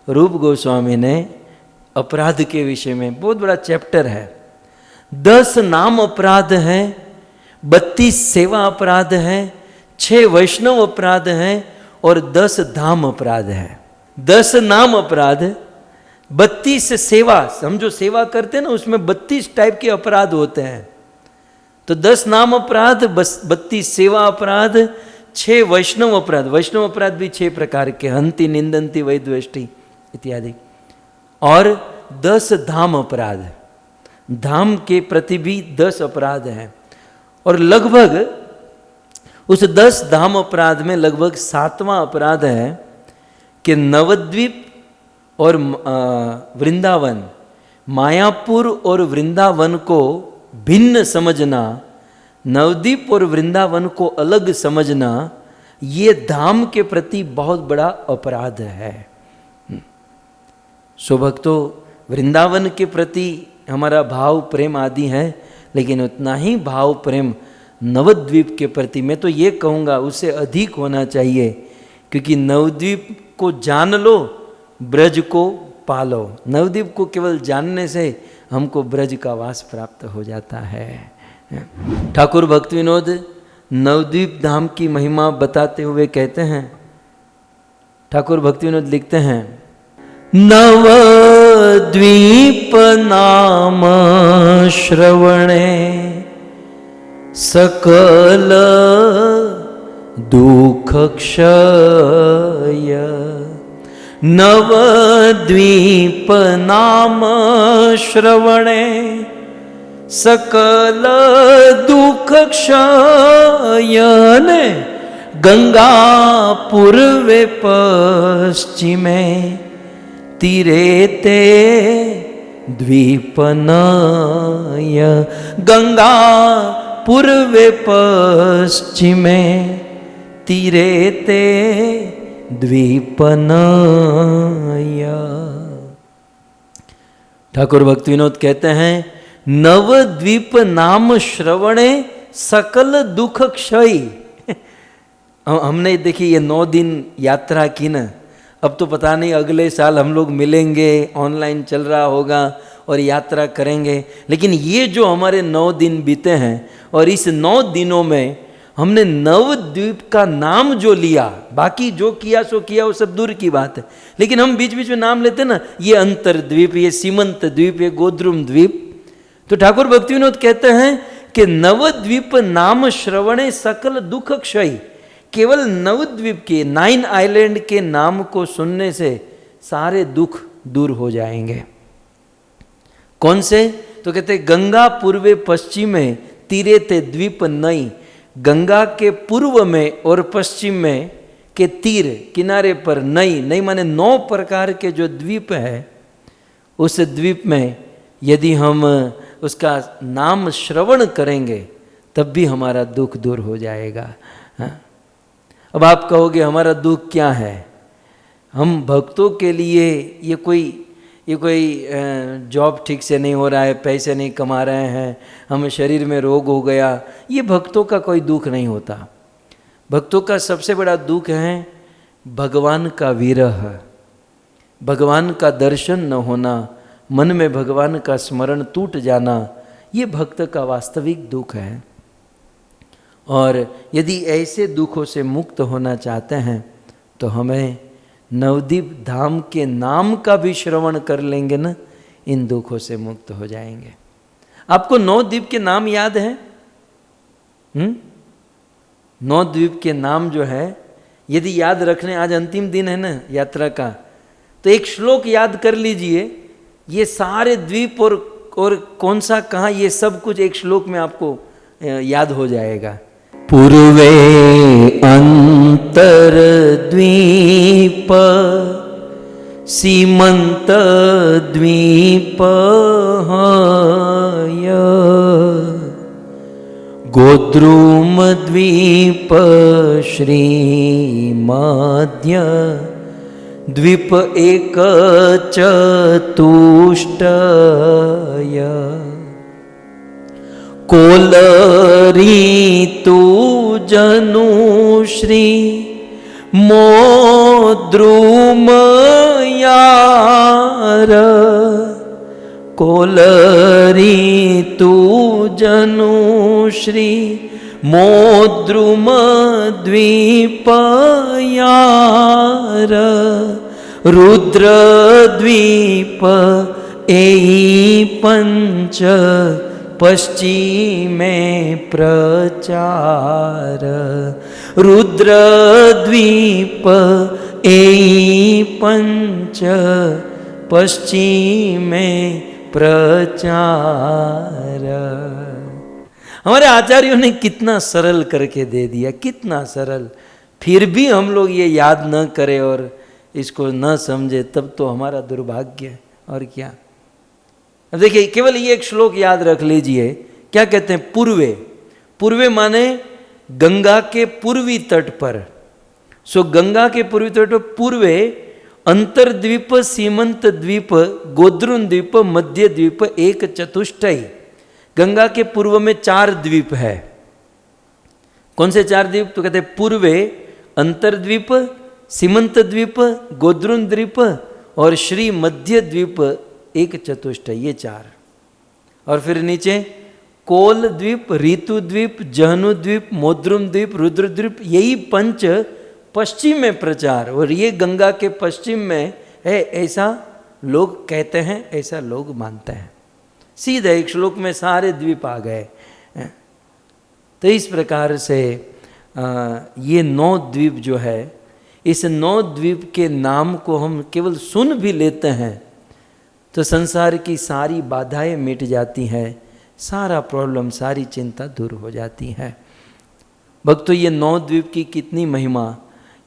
रूप गोस्वामी ने अपराध के विषय में बहुत बड़ा चैप्टर है। 10 नाम अपराध हैं, 32 सेवा अपराध हैं, 6 वैष्णव अपराध हैं और 10 धाम अपराध है। 10 नाम अपराध, 32 सेवा, हम जो सेवा करते हैं ना उसमें 32 टाइप के अपराध होते हैं। तो 10 नाम अपराध, 32 सेवा अपराध, 6 वैष्णव अपराध। वैष्णव अपराध भी 6 प्रकार के, हंति निंदंती वैद्वेष्टि इत्यादि, और 10 धाम अपराध। धाम के प्रति भी 10 अपराध हैं। और लगभग उस 10 धाम अपराध में लगभग 7वां अपराध है कि नवद्वीप और वृंदावन, मायापुर और वृंदावन को भिन्न समझना, नवद्वीप और वृंदावन को अलग समझना, ये धाम के प्रति बहुत बड़ा अपराध है। सो भक्तों, वृंदावन के प्रति हमारा भाव प्रेम आदि है, लेकिन उतना ही भाव प्रेम नवद्वीप के प्रति, मैं तो ये कहूँगा उससे अधिक होना चाहिए, क्योंकि नवद्वीप को जान लो, ब्रज को पालो। नवद्वीप को केवल जानने से हमको ब्रज का वास प्राप्त हो जाता है। ठाकुर भक्त विनोद नवद्वीप धाम की महिमा बताते हुए कहते हैं, ठाकुर भक्ति विनोद लिखते हैं, नवद्वीप नाम श्रवणे सकल दुख क्षय। नवद्वीप नाम श्रवणे सकल दुख क्षय। गंगा पूर्वे पश्चिमे तीरे ते द्वीपनय। गंगा पूर्वे पश्चिमे तीरे ते द्वीपनय। ठाकुर भक्ति विनोद कहते हैं, नवद्वीप नाम श्रवणे सकल दुख क्षय। हमने देखिए ये 9 दिन यात्रा की ना, अब तो पता नहीं अगले साल हम लोग मिलेंगे, ऑनलाइन चल रहा होगा और यात्रा करेंगे, लेकिन ये जो हमारे 9 दिन बीते हैं और इस 9 दिनों में हमने नवद्वीप का नाम जो लिया, बाकी जो किया सो किया वो सब दूर की बात है, लेकिन हम बीच बीच में नाम लेते ना, ये अंतरद्वीप, ये सीमंत द्वीप, ये गोद्रुम द्वीप। तो ठाकुर भक्ति विनोद कहते हैं कि नवद्वीप नाम श्रवणे सकल दुख क्षय। केवल नवद्वीप के 9 आइलैंड के नाम को सुनने से सारे दुख दूर हो जाएंगे। कौन से? तो कहते गंगा पूर्वे पश्चिमे तीरे ते द्वीप नई। गंगा के पूर्व में और पश्चिम में के तीर किनारे पर नई, नई माने 9 प्रकार के जो द्वीप है, उस द्वीप में यदि हम उसका नाम श्रवण करेंगे तब भी हमारा दुख दूर हो जाएगा। हाँ? अब आप कहोगे हमारा दुख क्या है? हम भक्तों के लिए ये कोई जॉब ठीक से नहीं हो रहा है, पैसे नहीं कमा रहे हैं, हमें शरीर में रोग हो गया, ये भक्तों का कोई दुख नहीं होता। भक्तों का सबसे बड़ा दुख है भगवान का विरह, भगवान का दर्शन न होना, मन में भगवान का स्मरण टूट जाना, ये भक्त का वास्तविक दुख है। और यदि ऐसे दुखों से मुक्त होना चाहते हैं तो हमें नवद्वीप धाम के नाम का भी श्रवण कर लेंगे ना, इन दुखों से मुक्त हो जाएंगे। आपको 9 द्वीप के नाम याद है? 9 द्वीप के नाम जो है, यदि याद रखने, आज अंतिम दिन है ना यात्रा का, तो एक श्लोक याद कर लीजिए, ये सारे द्वीप और कौन सा कहाँ, ये सब कुछ एक श्लोक में आपको याद हो जाएगा। पूर्वे अंतर द्वीप सीमंत द्वीप गोद्रुम द्वीप श्रीमध्य द्वीप एक चतुष्टय कोलरी तू जनुश्री मोद्रुम यार कोलरी तू जनुश्री मोद्रुम द्वीप यार रुद्र द्वीप एहि पंच पश्चिमे प्रचार रुद्र द्वीप एहि पंच पश्चिमे प्रचार। हमारे आचार्यों ने कितना सरल करके दे दिया, कितना सरल, फिर भी हम लोग ये याद न करें और इसको न समझे, तब तो हमारा दुर्भाग्य है। और क्या? अब देखिए, केवल ये एक श्लोक याद रख लीजिए, क्या कहते हैं? पूर्वे, पूर्वे माने गंगा के पूर्वी तट पर। सो गंगा के पूर्वी तट पर पूर्वे अंतरद्वीप सीमंत द्वीप गोद्रुम द्वीप मध्य द्वीप एक चतुष्टय। गंगा के पूर्व में 4 द्वीप है। कौन से 4 द्वीप? तो कहते हैं पूर्वे अंतरद्वीप, सीमंत द्वीप, गोद्रुम द्वीप और श्री मध्य द्वीप एक चतुष्टय, ये 4। और फिर नीचे कोल द्वीप, ऋतु द्वीप, जहनु द्वीप, मोद्रुम द्वीप, रुद्र द्वीप, यही 5 पश्चिम में प्रचार। और ये गंगा के पश्चिम में है, ऐसा लोग कहते हैं, ऐसा लोग मानते हैं। सीधे एक श्लोक में सारे द्वीप आ गए। तो इस प्रकार से ये 9 द्वीप जो है, इस 9 द्वीप के नाम को हम केवल सुन भी लेते हैं तो संसार की सारी बाधाएं मिट जाती हैं, सारा प्रॉब्लम, सारी चिंता दूर हो जाती है। भक्तों, ये 9 द्वीप की कितनी महिमा,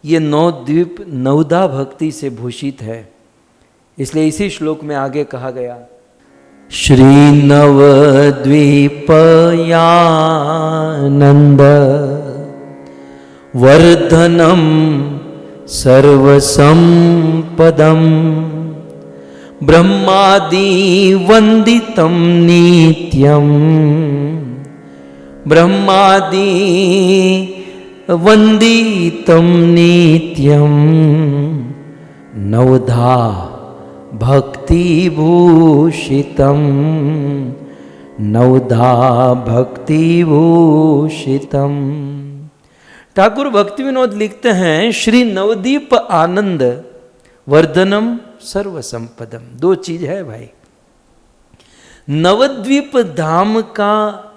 ये 9 द्वीप नवधा भक्ति से भूषित है। इसलिए इसी श्लोक में आगे कहा गया, श्री नवद्वीप यानंद वर्धनम सर्वसंपदम ब्रह्मादि वंदितं नित्यं, ब्रह्मादि वंदितं नित्यं, नवधा भक्तिभूषितं, नवधा भक्तिभूषितं। ठाकुर भक्ति विनोद लिखते हैं, श्री नवदीप आनंद वर्धनम सर्व संपदम। दो चीज है भाई, नवद्वीप धाम का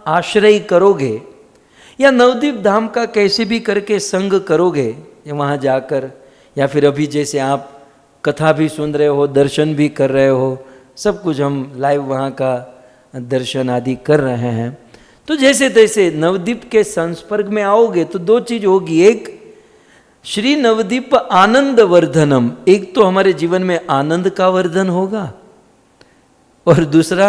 आश्रय करोगे या नवद्वीप धाम का कैसे भी करके संग करोगे, या वहाँ जाकर, या फिर अभी जैसे आप कथा भी सुन रहे हो, दर्शन भी कर रहे हो, सब कुछ हम लाइव वहाँ का दर्शन आदि कर रहे हैं, तो जैसे तैसे नवद्वीप के संस्पर्ग में आओगे तो दो चीज होगी, एक श्री नवदीप आनंद वर्धनम, एक तो हमारे जीवन में आनंद का वर्धन होगा, और दूसरा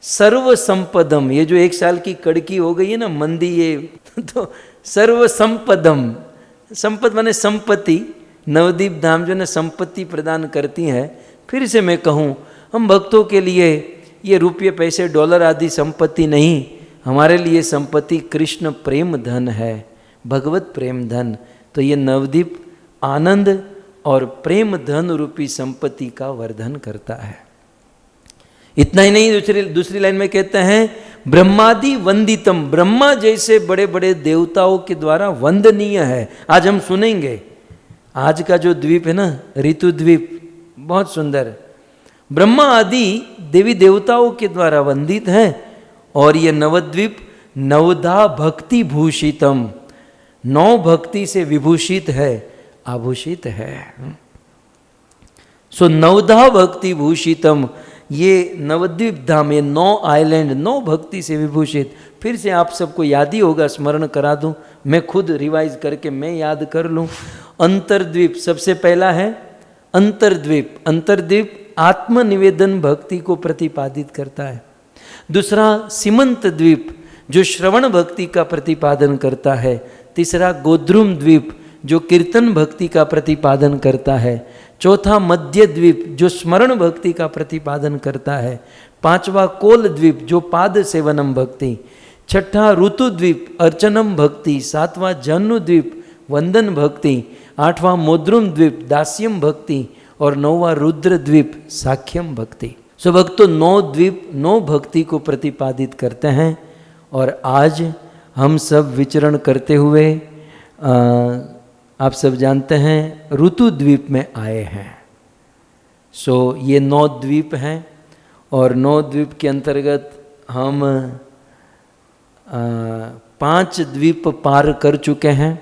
सर्व संपदम, ये जो 1 साल की कड़की हो गई है ना मंदी, ये तो सर्व संपदम, संपद माने संपत्ति, नवदीप धाम जो है संपत्ति प्रदान करती है। फिर से मैं कहूँ, हम भक्तों के लिए ये रुपये पैसे डॉलर आदि संपत्ति नहीं, हमारे लिए संपत्ति कृष्ण प्रेम धन है, भगवत प्रेम धन। तो ये नवदीप आनंद और प्रेम धन रूपी संपत्ति का वर्धन करता है। इतना ही नहीं, दूसरी लाइन में कहते हैं ब्रह्मादि वंदितम, ब्रह्मा जैसे बड़े बड़े देवताओं के द्वारा वंदनीय है। आज हम सुनेंगे, आज का जो द्वीप है ना, ऋतु द्वीप, बहुत सुंदर, ब्रह्मा आदि देवी देवताओं के द्वारा वंदित है, और ये नवद्वीप नवधा भक्ति भूषितम, 9 भक्ति से विभूषित है, आभूषित है। सो नवधा भक्ति भूषितम, ये नवद्वीप धाम, ये 9 आइलैंड 9 भक्ति से विभूषित। फिर से आप सबको याद ही होगा, स्मरण करा दूं, मैं खुद रिवाइज करके मैं याद कर लूं। अंतर्द्वीप सबसे पहला है, अंतर्द्वीप, अंतर्द्वीप आत्मनिवेदन भक्ति को प्रतिपादित करता है। दूसरा सीमंत द्वीप, जो श्रवण भक्ति का प्रतिपादन करता है। तीसरा गोद्रुम द्वीप, जो कीर्तन भक्ति का प्रतिपादन करता है। चौथा मध्य द्वीप, जो स्मरण भक्ति का प्रतिपादन करता है। 5वां कोल द्वीप, जो पाद सेवनम भक्ति। 6ठा ऋतु द्वीप, अर्चनम भक्ति। 7वां जन्नु द्वीप, वंदन भक्ति। 8वां मोद्रुम द्वीप, दास्यम भक्ति। और 9वां रुद्र द्वीप, साख्यम भक्ति। सो भक्तों, 9 द्वीप 9 भक्ति को प्रतिपादित करते हैं। और आज हम सब विचरण करते हुए आप सब जानते हैं ऋतु द्वीप में आए हैं। सो ये 9 द्वीप हैं, और 9 द्वीप के अंतर्गत हम 5 द्वीप पार कर चुके हैं।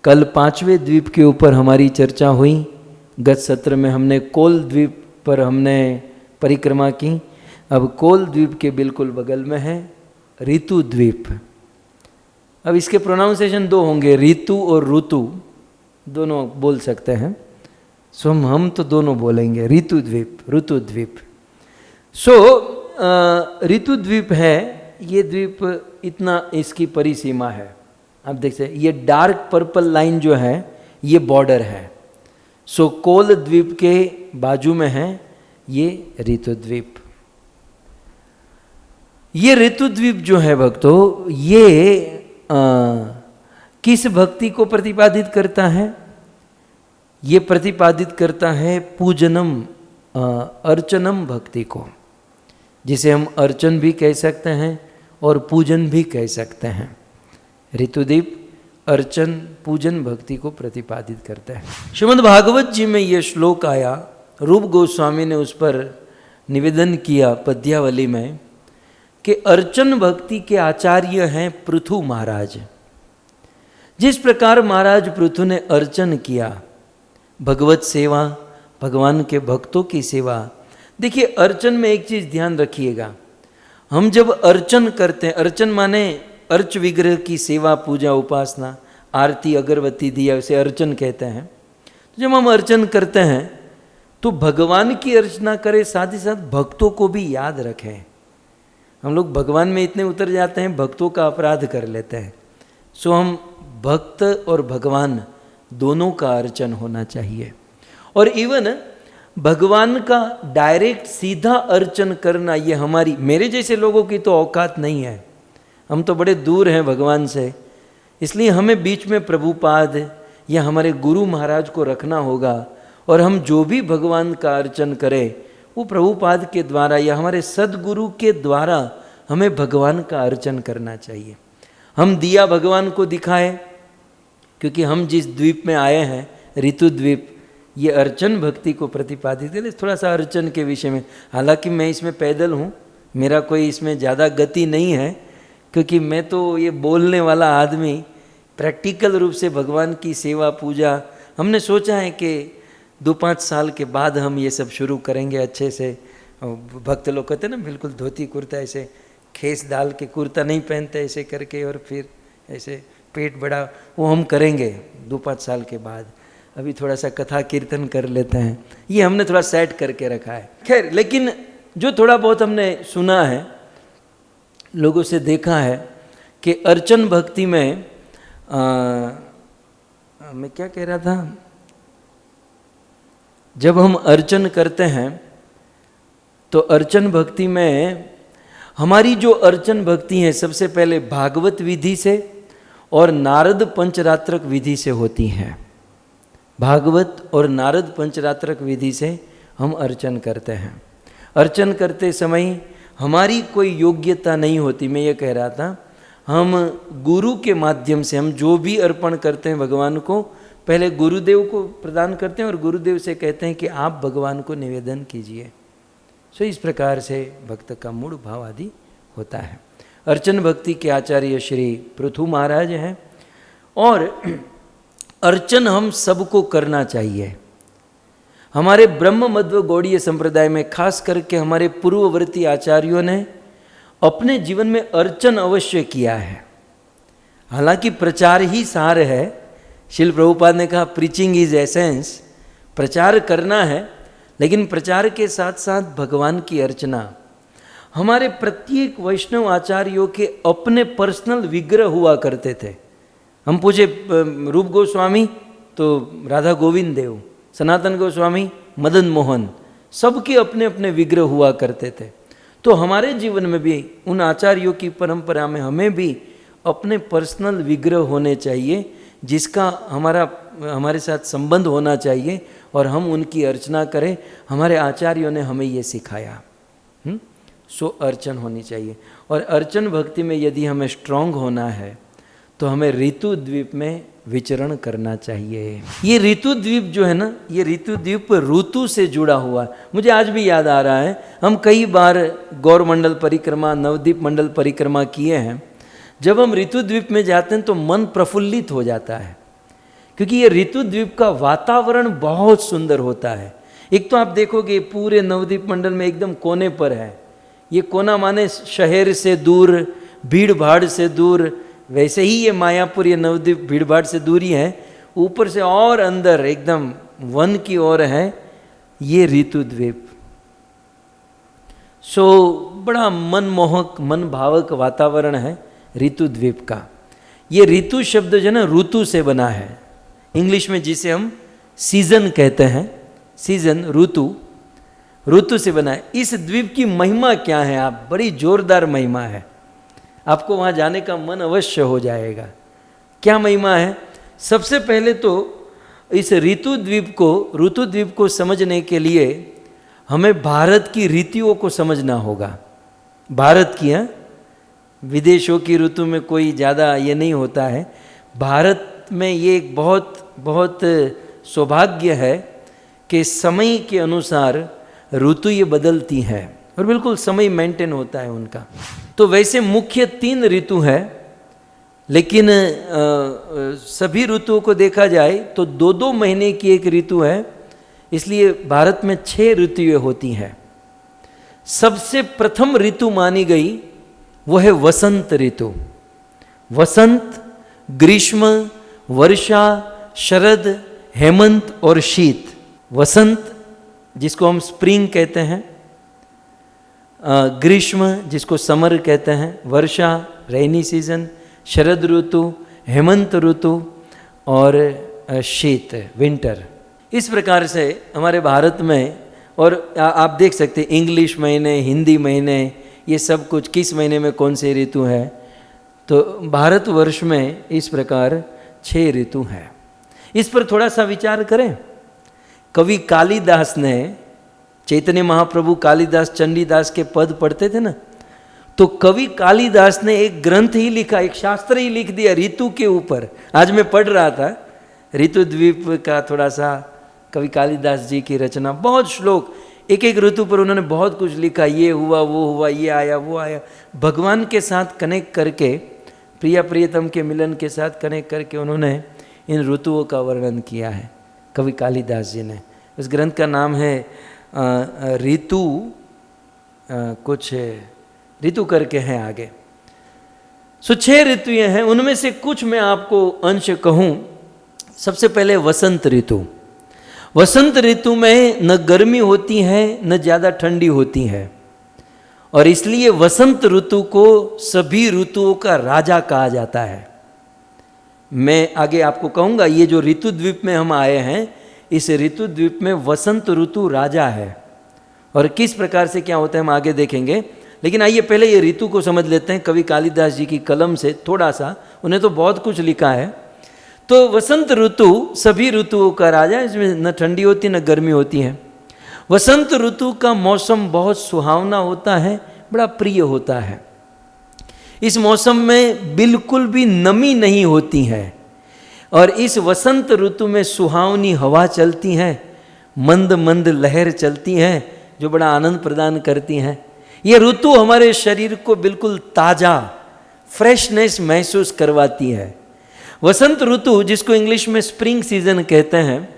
कल 5वें द्वीप के ऊपर हमारी चर्चा हुई। गत सत्र में हमने कोल द्वीप पर हमने परिक्रमा की। अब कोल द्वीप के बिल्कुल बगल में है ऋतु द्वीप। अब इसके प्रोनाउंसिएशन 2 होंगे, ऋतु और ऋतु, दोनों बोल सकते हैं। सो हम तो दोनों बोलेंगे, ऋतु द्वीप, ऋतु द्वीप। सो ऋतु द्वीप है, ये द्वीप इतना इसकी परिसीमा है। आप देख सकते, ये डार्क पर्पल लाइन जो है ये बॉर्डर है। सो कोल द्वीप के बाजू में है ये ऋतु द्वीप। ये ऋतु द्वीप जो है भक्तों, ये किस भक्ति को प्रतिपादित करता है? ये प्रतिपादित करता है पूजनम, अर्चनम भक्ति को, जिसे हम अर्चन भी कह सकते हैं और पूजन भी कह सकते हैं। ऋतुद्वीप अर्चन पूजन भक्ति को प्रतिपादित करता है। श्रीमद् भागवत जी में ये श्लोक आया, रूप गोस्वामी ने उस पर निवेदन किया पद्यावली में कि अर्चन भक्ति के आचार्य हैं पृथु महाराज। जिस प्रकार महाराज पृथु ने अर्चन किया, भगवत सेवा, भगवान के भक्तों की सेवा। देखिए अर्चन में एक चीज ध्यान रखिएगा, हम जब अर्चन करते हैं, अर्चन माने अर्च विग्रह की सेवा, पूजा, उपासना, आरती, अगरबत्ती दिया, उसे अर्चन कहते हैं। तो जब हम अर्चन करते हैं तो भगवान की अर्चना करें, साथ ही साथ भक्तों को भी याद रखें। हम लोग भगवान में इतने उतर जाते हैं, भक्तों का अपराध कर लेते हैं। सो हम भक्त और भगवान दोनों का अर्चन होना चाहिए। और इवन भगवान का डायरेक्ट सीधा अर्चन करना ये हमारी, मेरे जैसे लोगों की तो औकात नहीं है। हम तो बड़े दूर हैं भगवान से, इसलिए हमें बीच में प्रभुपाद या हमारे गुरु महाराज को रखना होगा। और हम जो भी भगवान का अर्चन करें वो प्रभुपाद के द्वारा या हमारे सदगुरु के द्वारा हमें भगवान का अर्चन करना चाहिए। हम दिया भगवान को दिखाएं, क्योंकि हम जिस द्वीप में आए हैं ऋतु द्वीप, ये अर्चन भक्ति को प्रतिपादित है। थोड़ा सा अर्चन के विषय में, हालांकि मैं इसमें पैदल हूँ, मेरा कोई इसमें ज़्यादा गति नहीं है, क्योंकि मैं तो ये बोलने वाला आदमी, प्रैक्टिकल रूप से भगवान की सेवा पूजा हमने सोचा है कि 2-5 साल के बाद हम ये सब शुरू करेंगे अच्छे से। भक्त लोग कहते हैं ना, बिल्कुल धोती कुर्ता ऐसे खेस डाल के, कुर्ता नहीं पहनते ऐसे करके, और फिर ऐसे पेट बड़ा, वो हम करेंगे 2-5 साल के बाद। अभी थोड़ा सा कथा कीर्तन कर लेते हैं, ये हमने थोड़ा सेट करके रखा है। खैर, लेकिन जो थोड़ा बहुत हमने सुना है, लोगों से देखा है कि अर्चन भक्ति में मैं क्या कह रहा था, जब हम अर्चन करते हैं तो अर्चन भक्ति में हमारी जो अर्चन भक्ति है सबसे पहले भागवत विधि से और नारद पंचरात्रक विधि से होती हैं। भागवत और नारद पंचरात्रक विधि से हम अर्चन करते हैं। अर्चन करते समय हमारी कोई योग्यता नहीं होती, मैं ये कह रहा था, हम गुरु के माध्यम से हम जो भी अर्पण करते हैं भगवान को, पहले गुरुदेव को प्रदान करते हैं और गुरुदेव से कहते हैं कि आप भगवान को निवेदन कीजिए। सो इस प्रकार से भक्त का मूढ़ भाव आदि होता है। अर्चन भक्ति के आचार्य श्री पृथु महाराज हैं, और अर्चन हम सबको करना चाहिए। हमारे ब्रह्म मध्व गौड़ीय संप्रदाय में खास करके हमारे पूर्ववर्ती आचार्यों ने अपने जीवन में अर्चन अवश्य किया है। हालांकि प्रचार ही सार है, श्रील प्रभुपाद ने कहा प्रीचिंग इज एसेंस, प्रचार करना है, लेकिन प्रचार के साथ साथ भगवान की अर्चना। हमारे प्रत्येक वैष्णव आचार्यों के अपने पर्सनल विग्रह हुआ करते थे। हम पूछे रूप गोस्वामी तो राधा गोविंद देव, सनातन गोस्वामी मदन मोहन, सबके अपने अपने विग्रह हुआ करते थे। तो हमारे जीवन में भी उन आचार्यों की परंपरा में हमें भी अपने पर्सनल विग्रह होने चाहिए, जिसका हमारे साथ संबंध होना चाहिए और हम उनकी अर्चना करें। हमारे आचार्यों ने हमें ये सिखाया। सो अर्चन होनी चाहिए। और अर्चन भक्ति में यदि हमें स्ट्रांग होना है तो हमें ऋतु द्वीप में विचरण करना चाहिए। ये ऋतु द्वीप जो है ना, ये ऋतु द्वीप ऋतु से जुड़ा हुआ है। मुझे आज भी याद आ रहा है, हम कई बार गौर मंडल परिक्रमा, नवद्वीप मंडल परिक्रमा किए हैं। जब हम ऋतु द्वीप में जाते हैं तो मन प्रफुल्लित हो जाता है, क्योंकि ये ऋतु द्वीप का वातावरण बहुत सुंदर होता है। एक तो आप देखोगे पूरे नवद्वीप मंडल में एकदम कोने पर है, ये कोना माने शहर से दूर, भीड़ भाड़ से दूर। वैसे ही ये मायापुर, ये नवद्वीप भीड़ भाड़ से दूरी है, ऊपर से और अंदर एकदम वन की ओर है ये ऋतु द्वीप। सो बड़ा मनमोहक, मन भावक वातावरण है ऋतु द्वीप का। ये ऋतु शब्द जो ना ऋतु से बना है, इंग्लिश में जिसे हम सीजन कहते हैं, सीजन ऋतु से बना है। इस द्वीप की महिमा क्या है, आप, बड़ी जोरदार महिमा है, आपको वहाँ जाने का मन अवश्य हो जाएगा। क्या महिमा है? सबसे पहले तो इस ऋतु द्वीप को समझने के लिए हमें भारत की ऋतुओं को समझना होगा। भारत की, विदेशों की ऋतु में कोई ज़्यादा ये नहीं होता है। भारत में ये एक बहुत बहुत सौभाग्य है कि समय के अनुसार ऋतु ये बदलती हैं और बिल्कुल समय मेंटेन होता है उनका। तो वैसे मुख्य 3 ऋतु है, लेकिन सभी ऋतुओं को देखा जाए तो 2-2 महीने की एक ऋतु है, इसलिए भारत में 6 ऋतुएं होती हैं। सबसे प्रथम ऋतु मानी गई वो है वसंत ऋतु। वसंत, ग्रीष्म, वर्षा, शरद, हेमंत और शीत। वसंत जिसको हम स्प्रिंग कहते हैं, ग्रीष्म जिसको समर कहते हैं, वर्षा रेनी सीजन, शरद ऋतु, हेमंत ऋतु और शीत विंटर। इस प्रकार से हमारे भारत में और आप देख सकते हैं इंग्लिश महीने, हिंदी महीने, ये सब कुछ किस महीने में कौन से ऋतु है। तो भारतवर्ष में इस प्रकार 6 ऋतु हैं। इस पर थोड़ा सा विचार करें। कवि कालिदास ने, चैतन्य महाप्रभु कालिदास चंडीदास के पद पढ़ते थे ना, तो कवि कालिदास ने एक ग्रंथ ही लिखा, एक शास्त्र ही लिख दिया ऋतु के ऊपर। आज मैं पढ़ रहा था ऋतु द्वीप का थोड़ा सा, कवि कालिदास जी की रचना, बहुत श्लोक, एक एक ऋतु पर उन्होंने बहुत कुछ लिखा, ये हुआ वो हुआ, ये आया वो आया, भगवान के साथ कनेक्ट करके, प्रिया प्रियतम के मिलन के साथ कनेक्ट करके उन्होंने इन ऋतुओं का वर्णन किया है कवि कालिदास जी ने। उस ग्रंथ का नाम है ऋतु, कुछ ऋतु करके हैं आगे। 6 ऋतुएं हैं, उनमें से कुछ मैं आपको अंश कहूँ। सबसे पहले वसंत ऋतु। वसंत ऋतु में न गर्मी होती है न ज़्यादा ठंडी होती है, और इसलिए वसंत ऋतु को सभी ऋतुओं का राजा कहा जाता है। मैं आगे आपको कहूँगा, ये जो ऋतु द्वीप में हम आए हैं, इस ऋतु द्वीप में वसंत ऋतु राजा है, और किस प्रकार से क्या होता है हम आगे देखेंगे। लेकिन आइए पहले ये ऋतु को समझ लेते हैं कवि कालिदास जी की कलम से थोड़ा सा। उन्हें तो बहुत कुछ लिखा है। तो वसंत ऋतु सभी ऋतुओं का राजा, इसमें न ठंडी होती न गर्मी होती है। वसंत ऋतु का मौसम बहुत सुहावना होता है, बड़ा प्रिय होता है। इस मौसम में बिल्कुल भी नमी नहीं होती है, और इस वसंत ऋतु में सुहावनी हवा चलती है, मंद मंद लहर चलती है, जो बड़ा आनंद प्रदान करती हैं। ये ऋतु हमारे शरीर को बिल्कुल ताज़ा, फ्रेशनेस महसूस करवाती है। वसंत ऋतु, जिसको इंग्लिश में स्प्रिंग सीजन कहते हैं,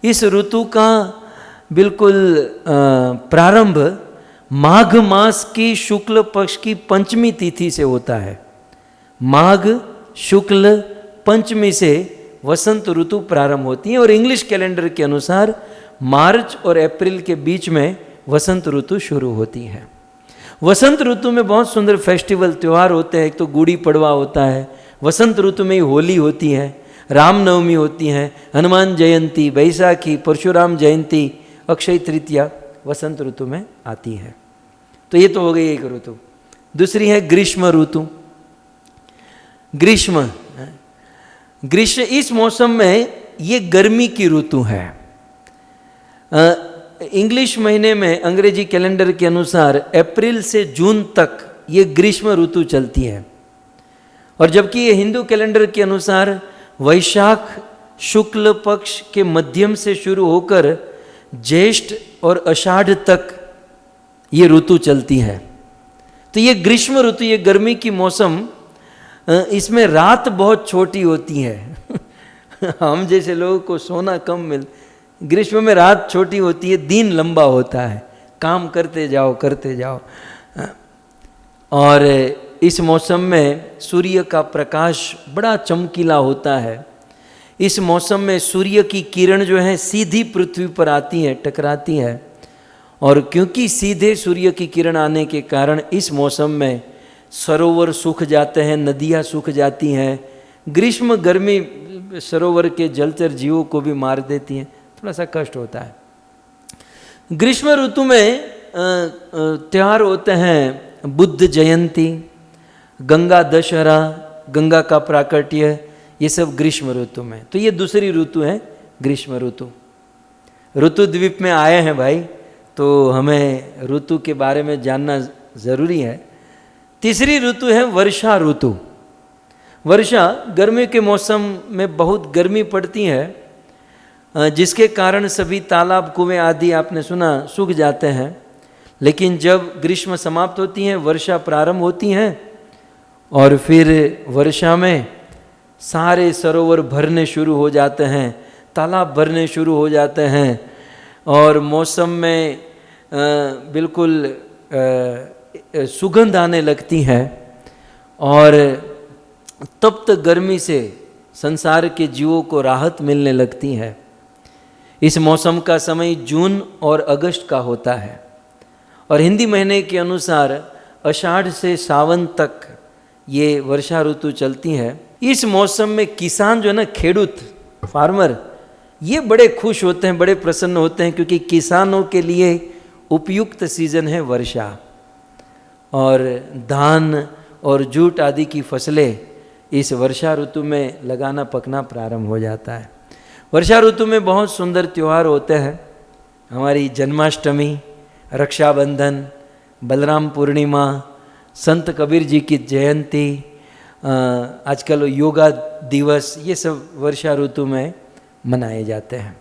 इस ऋतु का बिल्कुल प्रारंभ माघ मास की शुक्ल पक्ष की पंचमी तिथि से होता है। माघ शुक्ल पंचमी से वसंत ऋतु प्रारंभ होती है, और इंग्लिश कैलेंडर के अनुसार मार्च और अप्रैल के बीच में वसंत ऋतु शुरू होती है। वसंत ऋतु में बहुत सुंदर फेस्टिवल त्यौहार होते हैं। एक तो गुड़ी पड़वा होता है, वसंत ऋतु में ही होली होती है, रामनवमी होती है, हनुमान जयंती, बैसाखी, परशुराम जयंती, अक्षय तृतीया वसंत ऋतु में आती है। तो ये तो हो गई एक ऋतु। दूसरी है ग्रीष्म ऋतु। ग्रीष्म, इस मौसम में ये गर्मी की ऋतु है। इंग्लिश महीने में अंग्रेजी कैलेंडर के अनुसार अप्रैल से जून तक ये ग्रीष्म ऋतु चलती है, और जबकि ये हिंदू कैलेंडर के अनुसार वैशाख शुक्ल पक्ष के मध्यम से शुरू होकर ज्येष्ठ और आषाढ़ तक ये ऋतु चलती है। तो ये ग्रीष्म ऋतु, ये गर्मी की मौसम, इसमें रात बहुत छोटी होती है। हम जैसे लोगों को सोना कम मिल, ग्रीष्म में रात छोटी होती है, दिन लंबा होता है, काम करते जाओ करते जाओ। और इस मौसम में सूर्य का प्रकाश बड़ा चमकीला होता है। इस मौसम में सूर्य की किरण जो है सीधी पृथ्वी पर आती है, टकराती है, और क्योंकि सीधे सूर्य की किरण आने के कारण इस मौसम में सरोवर सूख जाते हैं, नदियाँ सूख जाती हैं। ग्रीष्म गर्मी सरोवर के जलचर जीवों को भी मार देती हैं, थोड़ा सा कष्ट होता है। ग्रीष्म ऋतु में त्यौहार होते हैं बुद्ध जयंती, गंगा दशहरा, गंगा का प्राकट्य, ये सब ग्रीष्म ऋतु में। तो ये दूसरी ऋतु है ग्रीष्म ऋतु। ऋतु द्वीप में आए हैं भाई, तो हमें ऋतु के बारे में जानना ज़रूरी है। तीसरी ऋतु है वर्षा ऋतु। वर्षा, गर्मी के मौसम में बहुत गर्मी पड़ती है, जिसके कारण सभी तालाब कुएं आदि आपने सुना सूख जाते हैं। लेकिन जब ग्रीष्म समाप्त होती है, वर्षा प्रारंभ होती है, और फिर वर्षा में सारे सरोवर भरने शुरू हो जाते हैं, तालाब भरने शुरू हो जाते हैं, और मौसम में बिल्कुल सुगंध आने लगती है, और तप्त गर्मी से संसार के जीवों को राहत मिलने लगती है। इस मौसम का समय जून और अगस्त का होता है, और हिंदी महीने के अनुसार आषाढ़ से सावन तक ये वर्षा ऋतु चलती है। इस मौसम में किसान जो है ना, खेडूत, फार्मर, ये बड़े खुश होते हैं, बड़े प्रसन्न होते हैं, क्योंकि किसानों के लिए उपयुक्त सीजन है वर्षा, और धान और जूट आदि की फसलें इस वर्षा ऋतु में लगाना पकना प्रारंभ हो जाता है। वर्षा ऋतु में बहुत सुंदर त्यौहार होते हैं। हमारी जन्माष्टमी, रक्षाबंधन, बलराम पूर्णिमा, संत कबीर जी की जयंती, आजकल योगा दिवस, ये सब वर्षा ऋतु में मनाए जाते हैं।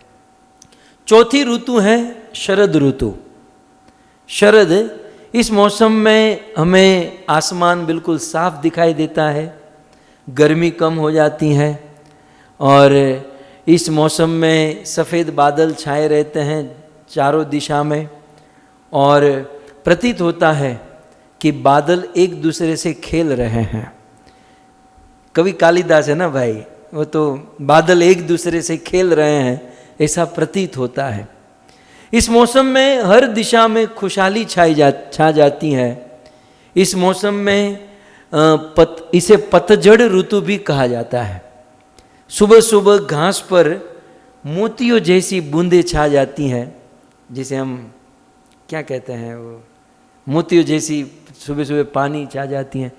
चौथी ऋतु है शरद ऋतु। शरद, इस मौसम में हमें आसमान बिल्कुल साफ दिखाई देता है, गर्मी कम हो जाती है, और इस मौसम में सफ़ेद बादल छाए रहते हैं चारों दिशा में, और प्रतीत होता है कि बादल एक दूसरे से खेल रहे हैं। कवि कालिदास है ना भाई, वो तो बादल एक दूसरे से खेल रहे हैं, ऐसा प्रतीत होता है। इस मौसम में हर दिशा में खुशहाली छा जाती है। इस मौसम में इसे पतझड़ ऋतु भी कहा जाता है। सुबह सुबह घास पर मोतियों जैसी बूंदें छा जाती हैं, जिसे हम क्या कहते हैं, वो मोतियों जैसी सुबह सुबह पानी छा जाती हैं।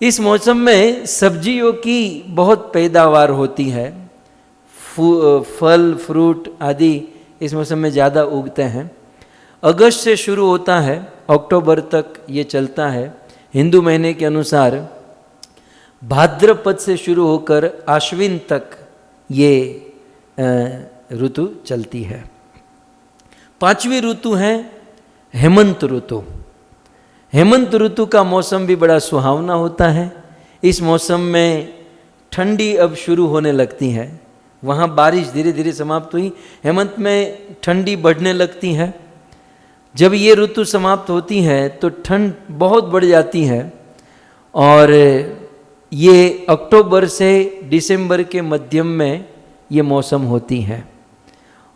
इस मौसम में सब्जियों की बहुत पैदावार होती है, फल फ्रूट आदि इस मौसम में ज़्यादा उगते हैं। अगस्त से शुरू होता है, अक्टूबर तक ये चलता है। हिंदू महीने के अनुसार भाद्रपद से शुरू होकर आश्विन तक ये ऋतु चलती है। पांचवी ऋतु है हेमंत ऋतु। हेमंत ऋतु का मौसम भी बड़ा सुहावना होता है। इस मौसम में ठंडी अब शुरू होने लगती है। वहाँ बारिश धीरे धीरे समाप्त हुई, हेमंत में ठंडी बढ़ने लगती है। जब ये ऋतु समाप्त होती है तो ठंड बहुत बढ़ जाती है, और ये अक्टूबर से दिसंबर के मध्यम में ये मौसम होती है।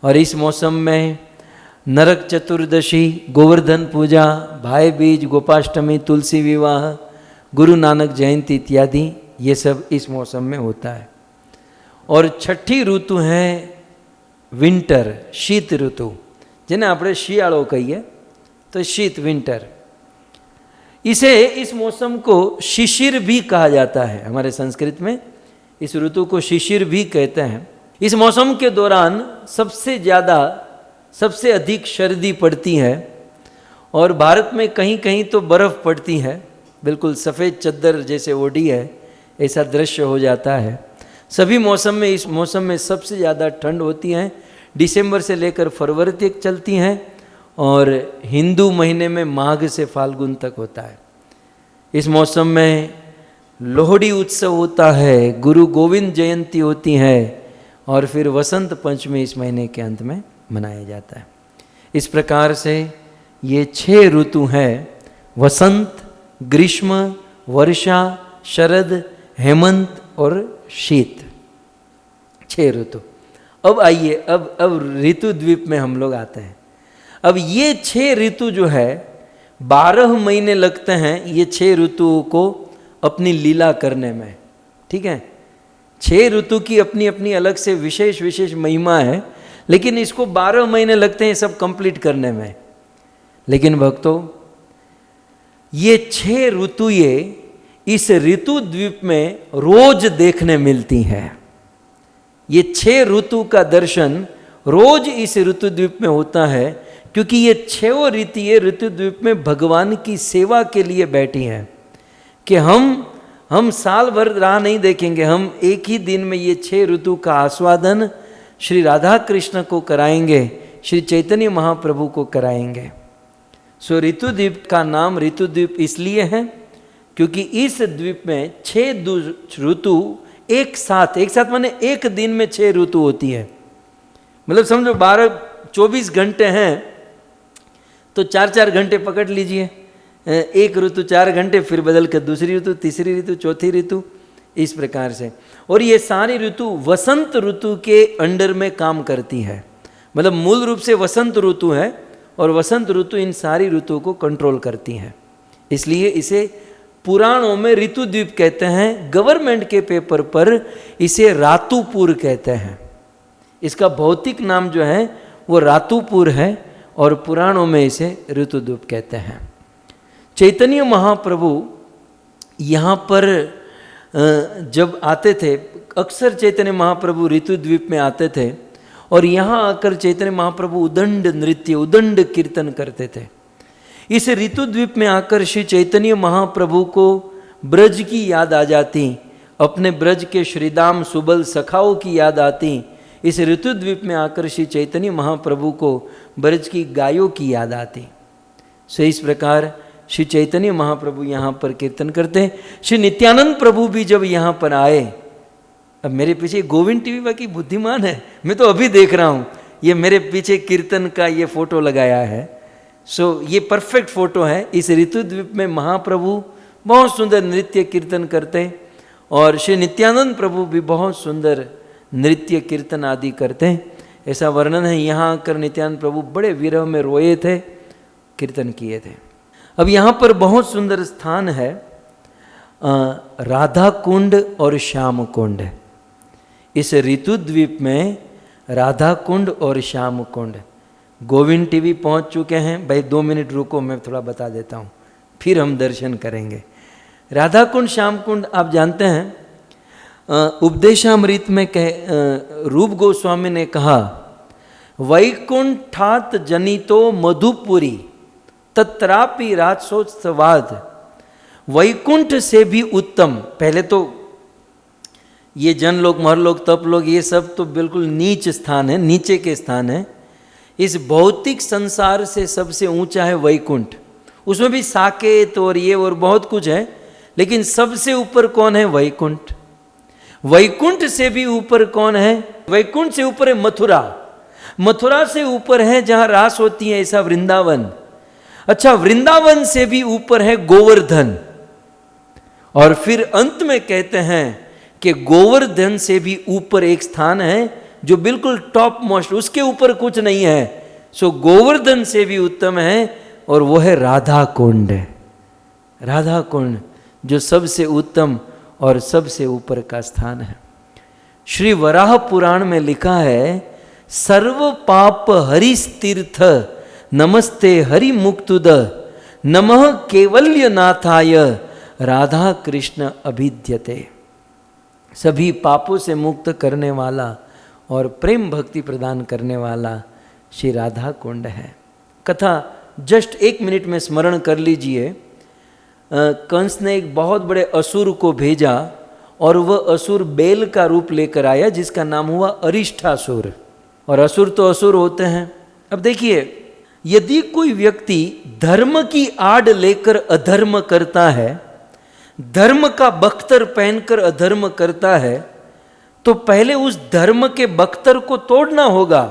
और इस मौसम में नरक चतुर्दशी, गोवर्धन पूजा, भाई बीज, गोपाष्टमी, तुलसी विवाह, गुरु नानक जयंती इत्यादि ये सब इस मौसम में होता है। और छठी ऋतु है विंटर, शीत ऋतु, जिन्हें આપણે શિયાળો કહીએ तो शीत विंटर। इसे, इस मौसम को शिशिर भी कहा जाता है। हमारे संस्कृत में इस ऋतु को शिशिर भी कहते हैं। इस मौसम के दौरान सबसे अधिक सर्दी पड़ती है, और भारत में कहीं कहीं तो बर्फ़ पड़ती है, बिल्कुल सफ़ेद चद्दर जैसे ओढ़ी है ऐसा दृश्य हो जाता है। सभी मौसम में, इस मौसम में सबसे ज़्यादा ठंड होती है। दिसंबर से लेकर फरवरी तक चलती हैं, और हिंदू महीने में माघ से फाल्गुन तक होता है। इस मौसम में लोहड़ी उत्सव होता है, गुरु गोविंद जयंती होती है, और फिर वसंत पंचमी इस महीने के अंत में मनाया जाता है। इस प्रकार से ये 6 ऋतु हैं, वसंत, ग्रीष्म, वर्षा, शरद, हेमंत और शीत, 6 ऋतु। अब आइए, अब ऋतु द्वीप में हम लोग आते हैं। अब ये 6 ऋतु जो है, 12 महीने लगते हैं ये 6 ऋतुओं को अपनी लीला करने में। ठीक है, 6 ऋतु की अपनी अपनी अलग से विशेष महिमा है, लेकिन इसको 12 महीने लगते हैं सब कंप्लीट करने में। लेकिन भक्तों, ये 6 ऋतु ये इस ऋतु द्वीप में रोज देखने मिलती हैं। ये 6 ऋतु का दर्शन रोज इस ऋतु द्वीप में होता है, क्योंकि ये 6 ऋतु ये ऋतु द्वीप में भगवान की सेवा के लिए बैठी हैं। कि हम साल भर राह नहीं देखेंगे, हम एक ही दिन में ये 6 ऋतु का आस्वादन श्री राधा कृष्ण को कराएंगे, श्री चैतन्य महाप्रभु को कराएंगे। सो ऋतुद्वीप का नाम ऋतुद्वीप इसलिए है क्योंकि इस द्वीप में 6 ऋतु एक साथ माने एक दिन में 6 ऋतु होती है। मतलब समझो 24 घंटे हैं तो 4 घंटे पकड़ लीजिए, एक ऋतु 4 घंटे, फिर बदल कर दूसरी ऋतु, तीसरी ऋतु, चौथी ऋतु, इस प्रकार से। और ये सारी ऋतु वसंत ऋतु के अंडर में काम करती है। मतलब मूल रूप से वसंत ऋतु है, और वसंत ऋतु इन सारी ऋतुओं को कंट्रोल करती है। इसलिए इसे पुराणों में ऋतुद्वीप कहते हैं, गवर्नमेंट के पेपर पर इसे रातुपुर कहते हैं। इसका भौतिक नाम जो है वो रातुपुर है और पुराणों में इसे ऋतुद्वीप कहते हैं। चैतन्य महाप्रभु यहाँ पर जब आते थे, अक्सर चैतन्य महाप्रभु ऋतुद्वीप में आते थे और यहाँ आकर चैतन्य महाप्रभु उदंड नृत्य, उदंड कीर्तन करते थे। इस ऋतुद्वीप में आकर श्री चैतन्य महाप्रभु को ब्रज की याद आ जाती, अपने ब्रज के श्रीदाम सुबल सखाओं की याद आती। इस ऋतुद्वीप में आकर श्री चैतन्य महाप्रभु को ब्रज की गायों की याद आती। सो इस प्रकार श्री चैतन्य महाप्रभु यहाँ पर कीर्तन करते। श्री नित्यानंद प्रभु भी जब यहाँ पर आए, अब मेरे पीछे गोविंद टीवी बाकी बुद्धिमान है, मैं तो अभी देख रहा हूँ, ये मेरे पीछे कीर्तन का ये फोटो लगाया है। सो ये परफेक्ट फोटो है। इस ऋतुद्वीप में महाप्रभु बहुत सुंदर नृत्य कीर्तन करते और श्री नित्यानंद प्रभु भी बहुत सुंदर नृत्य कीर्तन आदि करते। ऐसा वर्णन है, यहाँ आकर नित्यानंद प्रभु बड़े विरह में रोए थे, कीर्तन किए थे। अब यहाँ पर बहुत सुंदर स्थान है, राधा कुंड और श्याम कुंड। इस ऋतुद्वीप में राधा कुंड और श्याम कुंड। गोविंद टीवी पहुँच चुके हैं भाई, 2 मिनट रुको, मैं थोड़ा बता देता हूँ, फिर हम दर्शन करेंगे। राधा कुंड श्याम कुंड आप जानते हैं, उपदेशामृत में रूप गोस्वामी ने कहा, वैकुंठात जनितो मधुपुरी तत्रापि राजसोत्सवाद। वैकुंठ से भी उत्तम, पहले तो ये जन लोग, महर लोग, तप लोग, ये सब तो बिल्कुल नीच स्थान है, नीचे के स्थान है। इस भौतिक संसार से सबसे ऊंचा है वैकुंठ। उसमें भी साकेत और ये और बहुत कुछ है, लेकिन सबसे ऊपर कौन है? वैकुंठ। वैकुंठ से भी ऊपर कौन है? वैकुंठ से ऊपर है मथुरा। मथुरा से ऊपर है जहां रास होती है, ऐसा वृंदावन। अच्छा, वृंदावन से भी ऊपर है गोवर्धन। और फिर अंत में कहते हैं कि गोवर्धन से भी ऊपर एक स्थान है जो बिल्कुल टॉप मोस्ट, उसके ऊपर कुछ नहीं है। सो गोवर्धन से भी उत्तम है और वो है राधा कुंड। राधा कुंड जो सबसे उत्तम और सबसे ऊपर का स्थान है। श्री वराह पुराण में लिखा है, सर्व पाप हरिस्तीर्थ नमस्ते हरि मुक्तुद नमः केवल्य नाथाय राधा कृष्ण अभिद्यते। सभी पापों से मुक्त करने वाला और प्रेम भक्ति प्रदान करने वाला श्री राधा कुंड है। कथा जस्ट 1 मिनट में स्मरण कर लीजिए। कंस ने एक बहुत बड़े असुर को भेजा और वह असुर बेल का रूप लेकर आया, जिसका नाम हुआ अरिष्ठासुर। और असुर तो असुर होते हैं। अब देखिए, यदि कोई व्यक्ति धर्म की आड़ लेकर अधर्म करता है, धर्म का बख्तर पहनकर अधर्म करता है, तो पहले उस धर्म के बख्तर को तोड़ना होगा,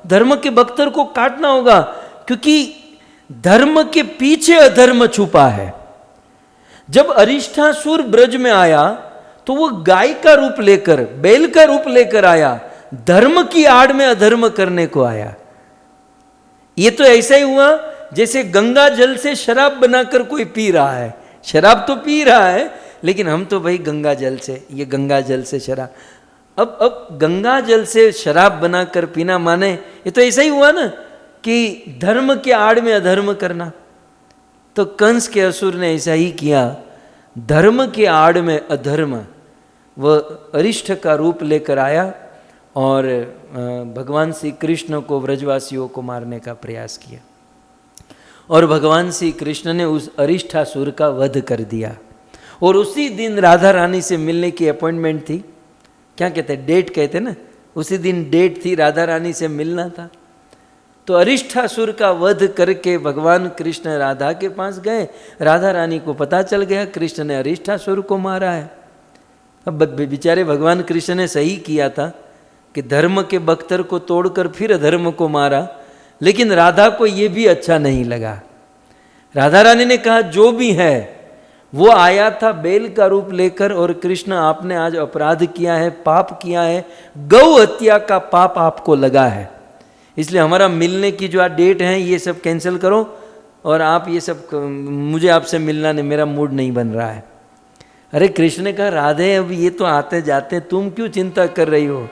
धर्म के बख्तर को काटना होगा, क्योंकि धर्म के पीछे अधर्म छुपा है। जब अरिष्ठासुर ब्रज में आया तो वो गाय का रूप लेकर, बैल का रूप लेकर आया, धर्म की आड़ में अधर्म करने को आया। ये तो ऐसा ही हुआ जैसे गंगा जल से शराब बनाकर कोई पी रहा है। शराब तो पी रहा है, लेकिन हम तो भाई गंगा जल से, ये गंगा जल से शराब। अब गंगा जल से शराब बनाकर पीना माने ये तो ऐसा ही हुआ ना कि धर्म के आड़ में अधर्म करना। तो कंस के असुर ने ऐसा ही किया, धर्म के आड़ में अधर्म। वह अरिष्ठ का रूप लेकर आया और भगवान श्री कृष्ण को, व्रजवासियों को मारने का प्रयास किया। और भगवान श्री कृष्ण ने उस अरिष्ठासुर का वध कर दिया। और उसी दिन राधा रानी से मिलने की अपॉइंटमेंट थी, क्या कहते हैं, डेट कहते ना, उसी दिन डेट थी, राधा रानी से मिलना था। तो अरिष्ठासुर का वध करके भगवान कृष्ण राधा के पास गए। राधा रानी को पता चल गया कृष्ण ने अरिष्ठासुर को मारा है। अब बेचारे भगवान कृष्ण ने सही किया था कि धर्म के बख्तर को तोड़कर फिर अधर्म को मारा, लेकिन राधा को ये भी अच्छा नहीं लगा। राधा रानी ने कहा, जो भी है वो आया था बेल का रूप लेकर, और कृष्ण आपने आज अपराध किया है, पाप किया है, गौ हत्या का पाप आपको लगा है, इसलिए हमारा मिलने की जो डेट है ये सब कैंसिल करो, और आप ये सब, मुझे आपसे मिलना नहीं, मेरा मूड नहीं बन रहा है। अरे कृष्ण ने कहा, राधे अब ये तो आते जाते, तुम क्यों चिंता कर रही हो?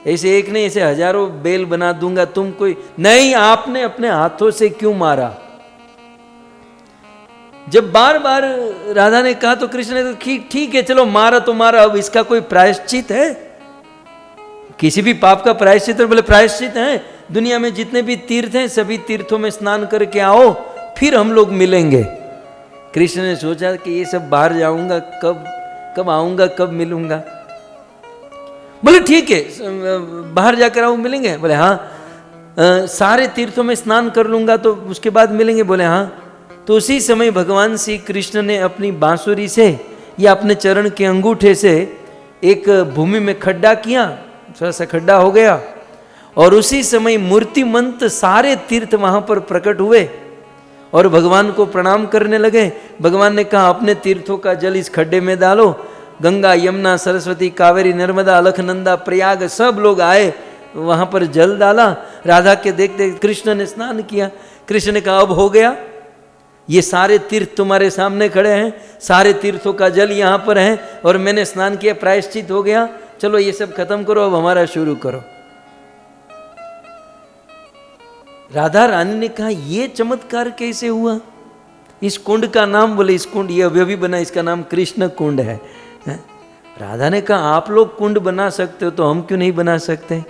ऐसे एक नहीं, ऐसे हजारों बेल बना दूंगा, तुम कोई नहीं। आपने अपने हाथों से क्यों मारा? जब बार बार राधा ने कहा तो कृष्ण ने तो ठीक है चलो मारा तो मारा, अब इसका कोई प्रायश्चित है? किसी भी पाप का प्रायश्चित? बोले प्रायश्चित है, दुनिया में जितने भी तीर्थ हैं सभी तीर्थों में स्नान करके आओ, फिर हम लोग मिलेंगे। कृष्ण ने सोचा कि ये सब बाहर जाऊंगा, कब आऊंगा, कब मिलूंगा? बोले ठीक है बाहर जाकर आओ, मिलेंगे। बोले हाँ। सारे तीर्थों में स्नान कर लूंगा तो उसके बाद मिलेंगे। बोले हाँ। तो उसी समय भगवान श्री कृष्ण ने अपनी बांसुरी से या अपने चरण के अंगूठे से एक भूमि में खड्डा किया, थोड़ा सा खड्डा हो गया, और उसी समय मूर्तिमंत सारे तीर्थ वहां पर प्रकट हुए और भगवान को प्रणाम करने लगे। भगवान ने कहा अपने तीर्थों का जल इस खड्डे में डालो। गंगा, यमुना, सरस्वती, कावेरी, नर्मदा, अलखनंदा, प्रयाग सब लोग आए, वहां पर जल डाला। राधा के देखते कृष्ण ने स्नान किया। कृष्ण ने कहा अब हो गया, ये सारे तीर्थ तुम्हारे सामने खड़े हैं, सारे तीर्थों का जल यहाँ पर है और मैंने स्नान किया, प्रायश्चित हो गया, चलो ये सब खत्म करो, अब हमारा शुरू करो। राधा रानी ने कहा ये चमत्कार कैसे हुआ? इस कुंड का नाम, बोले इस कुंड ये अभी बना, इसका नाम कृष्ण कुंड है। राधा ने कहा आप लोग कुंड बना सकते हो तो हम क्यों नहीं बना सकते?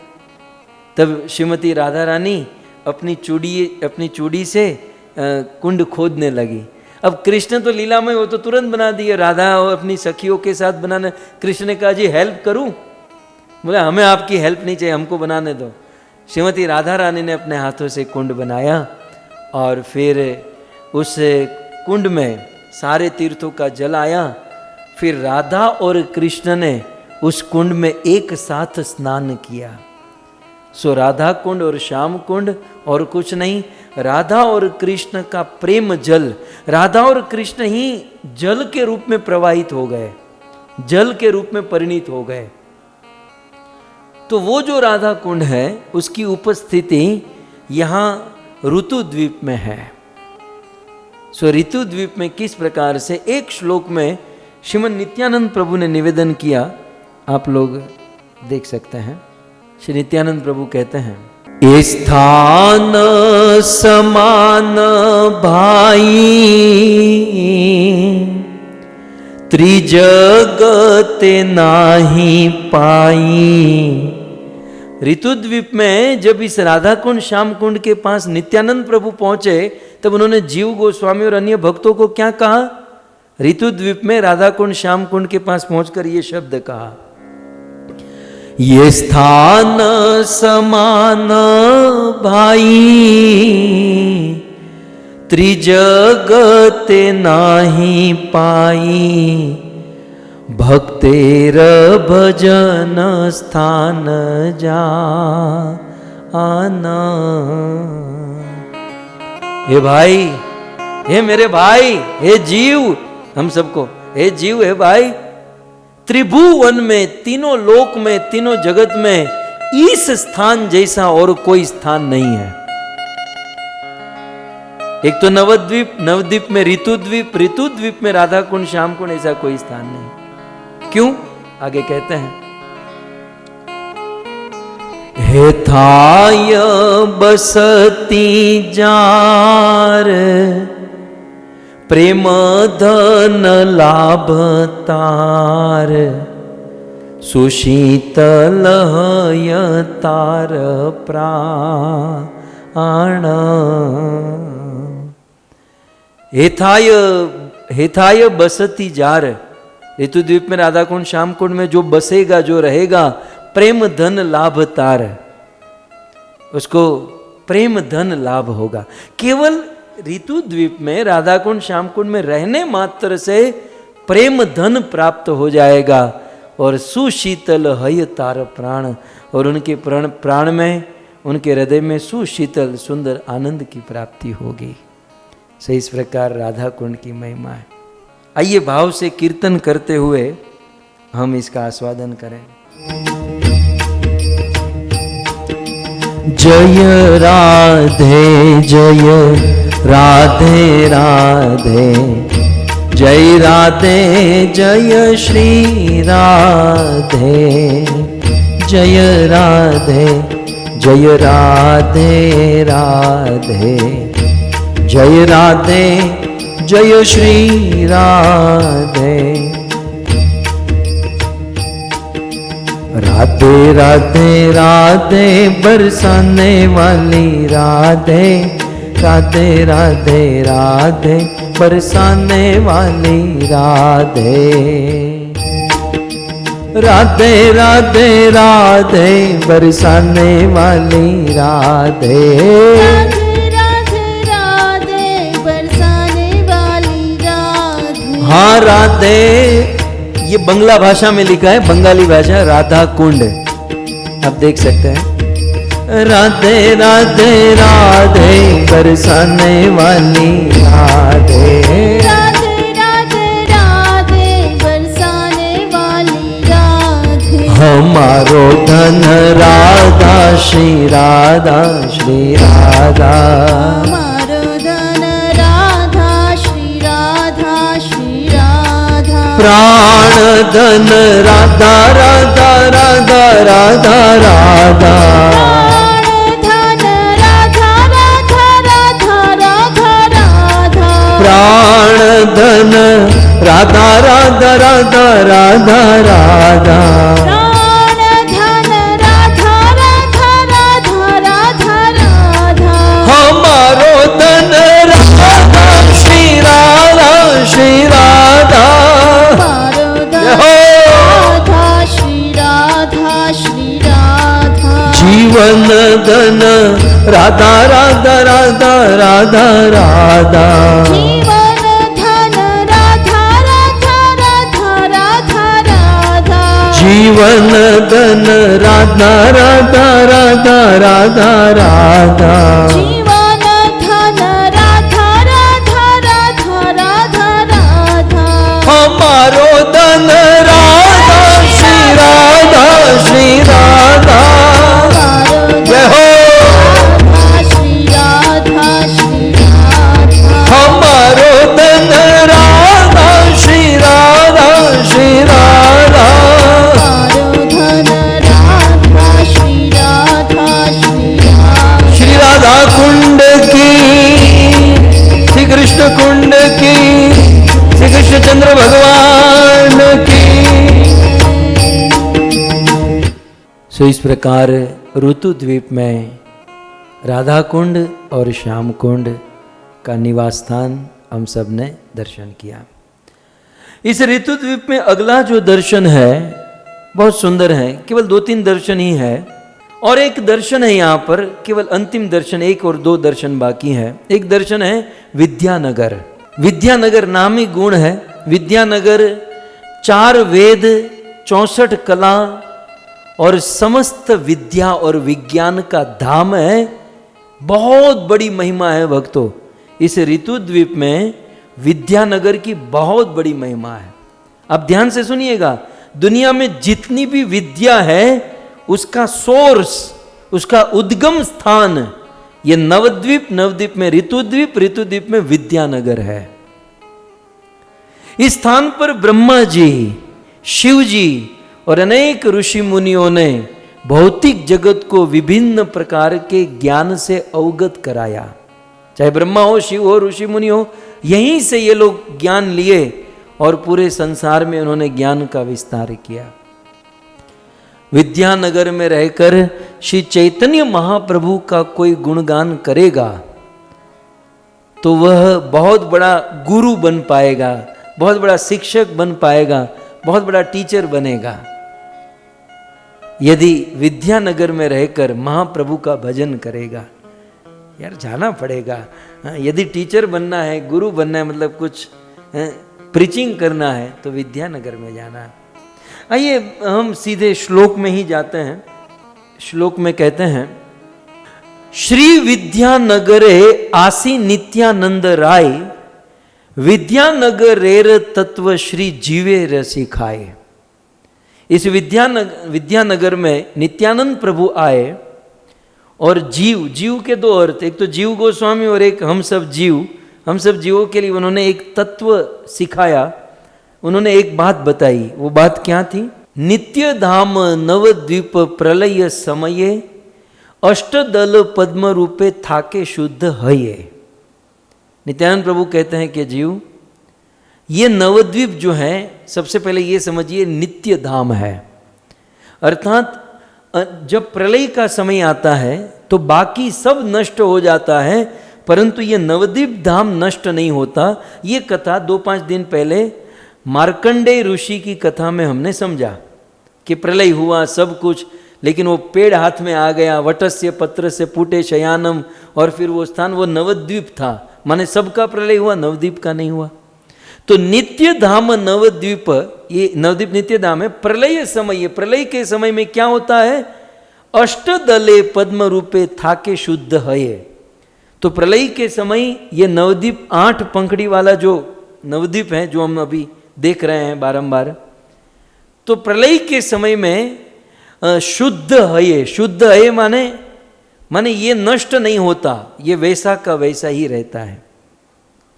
तब श्रीमती राधा रानी अपनी चूड़ी से कुंड खोदने लगी। अब कृष्ण तो लीलामय, वो तो तुरंत बना दिए। राधा और अपनी सखियों के साथ बनाने। कृष्ण ने कहा जी हेल्प करूं? बोले हमें आपकी हेल्प नहीं चाहिए, हमको बनाने दो। श्रीमती राधा रानी ने अपने हाथों से कुंड बनाया और फिर उस कुंड में सारे तीर्थों का जल आया। फिर राधा और कृष्ण ने उस कुंड में एक साथ स्नान किया। सो राधा कुंड और श्याम कुंड और कुछ नहीं, राधा और कृष्ण का प्रेम जल, राधा और कृष्ण ही जल के रूप में प्रवाहित हो गए, जल के रूप में परिणित हो गए। तो वो जो राधा कुंड है उसकी उपस्थिति यहाँ ऋतु द्वीप में है। सो ऋतु द्वीप में किस प्रकार से, एक श्लोक में श्रीमद नित्यानंद प्रभु ने निवेदन किया, आप लोग देख सकते हैं। श्री नित्यानंद प्रभु कहते हैं स्थान समान भाई त्रिजगते नाही पाई। ऋतुद्वीप में जब इस राधा कुंड श्याम कुंड के पास नित्यानंद प्रभु पहुंचे तब उन्होंने जीव गोस्वामी और अन्य भक्तों को क्या कहा? ऋतुद्वीप में राधा कुंड श्याम कुंड के पास पहुंचकर ये शब्द कहा, ये स्थान समान भाई त्रिजगते नाही पाई भक्तेर भजन स्थान जा आना। हे भाई, हे मेरे भाई, हे जीव, हम सबको हे जीव, हे भाई, त्रिभुवन में, तीनों लोक में, तीनों जगत में इस स्थान जैसा और कोई स्थान नहीं है। एक तो नवद्वीप, नवद्वीप में ऋतुद्वीप, ऋतुद्वीप में राधा कुंड श्याम कुंड, ऐसा कोई स्थान नहीं। क्यों? आगे कहते हैं हेथाय बसती जार प्रेम धन लाभ तार सुशीतल तार प्राण। हेथाय बसती जार, ऋतुद्वीप में राधा कुंड श्याम कुंड में जो बसेगा, जो रहेगा, प्रेम धन लाभ तार, उसको प्रेम धन लाभ होगा। केवल ऋतुद्वीप में राधा कुंड श्याम कुंड में रहने मात्र से प्रेम धन प्राप्त हो जाएगा और सुशीतल हय तार प्राण, और उनके प्राण में, उनके हृदय में सुशीतल सुंदर आनंद की प्राप्ति होगी। सही इस प्रकार राधा कुंड की महिमा है। आइए भाव से कीर्तन करते हुए हम इसका आस्वादन करें। जय राधे जय राधे राधे, जय राधे जय श्री राधे, जय राधे जय राधे राधे, जय राधे जय श्री राधे। राधे राधे राधे बरसाने वाली राधे, राधे राधे राधे बरसाने वाली राधे। राधे राधे राधे बरसाने वाली राधे, राधे राधे राधे बरसाने वाली राधे। हाँ राधे, ये बंगला भाषा में लिखा है, बंगाली भाषा, राधा कुंड, आप देख सकते हैं। राधे राधे राधे बरसाने वाली राधे, राधे राधे राधे बरसाने वाली राधे। हमारो धन राधा श्री राधा श्री राधा, हमारो धन राधा श्री राधा श्री राधा। प्राण धन राधा राधा राधा राधा राधा, प्राण धन राधा राधा राधा राधा राधा। प्राण धन राधा राधा राधा राधा राधा, हमारो धन राधा श्री राधा श्री राधा, राधा श्री राधा श्री राधा। जीवन धन राधा राधा राधा राधा राधा, जीवन धन राधा राधा राधा राधा राधा। जीवन धन राधा राधा राधा राधा राधा, जीवन धन राधा राधा राधा राधा राधा। हमारो धन राधा श्री राधा श्री राधा। जय हो। राधा श्री राधा श्री राधा। हमारो धन राधा श्री राधा श्री राधा, हमारो धन राधा श्री राधा श्री राधा। श्री राधा कुंड की, श्री कृष्ण कुंड की, श्री कृष्णचंद्र भगवान की। सो इस प्रकार ऋतु द्वीप में राधा कुंड और श्याम कुंड का निवास स्थान हम सब ने दर्शन किया। इस ऋतु द्वीप में अगला जो दर्शन है बहुत सुंदर है, केवल 2-3 दर्शन ही है, और एक दर्शन है यहाँ पर, केवल अंतिम दर्शन, 1 और 2 दर्शन बाकी है। एक दर्शन है विद्यानगर। विद्यानगर नाम ही गुण है। विद्यानगर 4 वेद, 64 कला और समस्त विद्या और विज्ञान का धाम है। बहुत बड़ी महिमा है भक्तों, इस ऋतु द्वीप में विद्यानगर की बहुत बड़ी महिमा है। अब ध्यान से सुनिएगा, दुनिया में जितनी भी विद्या है उसका सोर्स, उसका उद्गम स्थान ये नवद्वीप, नवद्वीप में ऋतुद्वीप, ऋतुद्वीप में विद्यानगर है। इस स्थान पर ब्रह्मा जी, शिव जी और अनेक ऋषि मुनियों ने भौतिक जगत को विभिन्न प्रकार के ज्ञान से अवगत कराया। चाहे ब्रह्मा हो, शिव हो, ऋषि मुनि हो, यहीं से ये लोग ज्ञान लिए और पूरे संसार में उन्होंने ज्ञान का विस्तार किया। विद्यानगर में रहकर श्री चैतन्य महाप्रभु का कोई गुणगान करेगा तो वह बहुत बड़ा गुरु बन पाएगा, बहुत बड़ा शिक्षक बन पाएगा, बहुत बड़ा टीचर बनेगा। यदि विद्यानगर में रहकर महाप्रभु का भजन करेगा, यार जाना पड़ेगा। यदि टीचर बनना है, गुरु बनना है, मतलब कुछ प्रीचिंग करना है तो विद्यानगर में जाना है। आइए हम सीधे श्लोक में ही जाते हैं। श्लोक में कहते हैं, श्री विद्यानगरे आसी नित्यानंद राय, विद्यानगरेर तत्व श्री जीवे रसिखाए। इस विद्यानगर में नित्यानंद प्रभु आए और जीव, जीव के 2 अर्थ, एक तो जीव गोस्वामी और एक हम सब जीव। हम सब जीवों के लिए उन्होंने एक तत्व सिखाया, उन्होंने एक बात बताई। वो बात क्या थी? नित्य धाम नवद्वीप प्रलय समये अष्टदल पद्म रूपे थाके शुद्ध हये। नित्यानंद प्रभु कहते हैं कि जीव, ये नवद्वीप जो है, सबसे पहले ये समझिए नित्य धाम है। अर्थात जब प्रलय का समय आता है तो बाकी सब नष्ट हो जाता है, परंतु ये नवद्वीप धाम नष्ट नहीं होता। ये कथा 2-5 दिन पहले मार्कंडेय ऋषि की कथा में हमने समझा कि प्रलय हुआ सब कुछ, लेकिन वो पेड़ हाथ में आ गया, वटस्य पत्र से पुटे शयानम, और फिर वो स्थान वो नवद्वीप था। माने सबका प्रलय हुआ, नवद्वीप का नहीं हुआ। तो नित्य धाम नवद्वीप, ये नवद्वीप नित्य धाम है। प्रलय समय, प्रलय के समय में क्या होता है? अष्टदले पद्म रूपे थाके शुद्ध हये। तो प्रलय के समय ये नवद्वीप 8 पंखड़ी वाला जो नवद्वीप है, जो हम अभी देख रहे हैं बारंबार, तो प्रलय के समय में शुद्ध हये। शुद्ध हये माने ये नष्ट नहीं होता, ये वैसा का वैसा ही रहता है।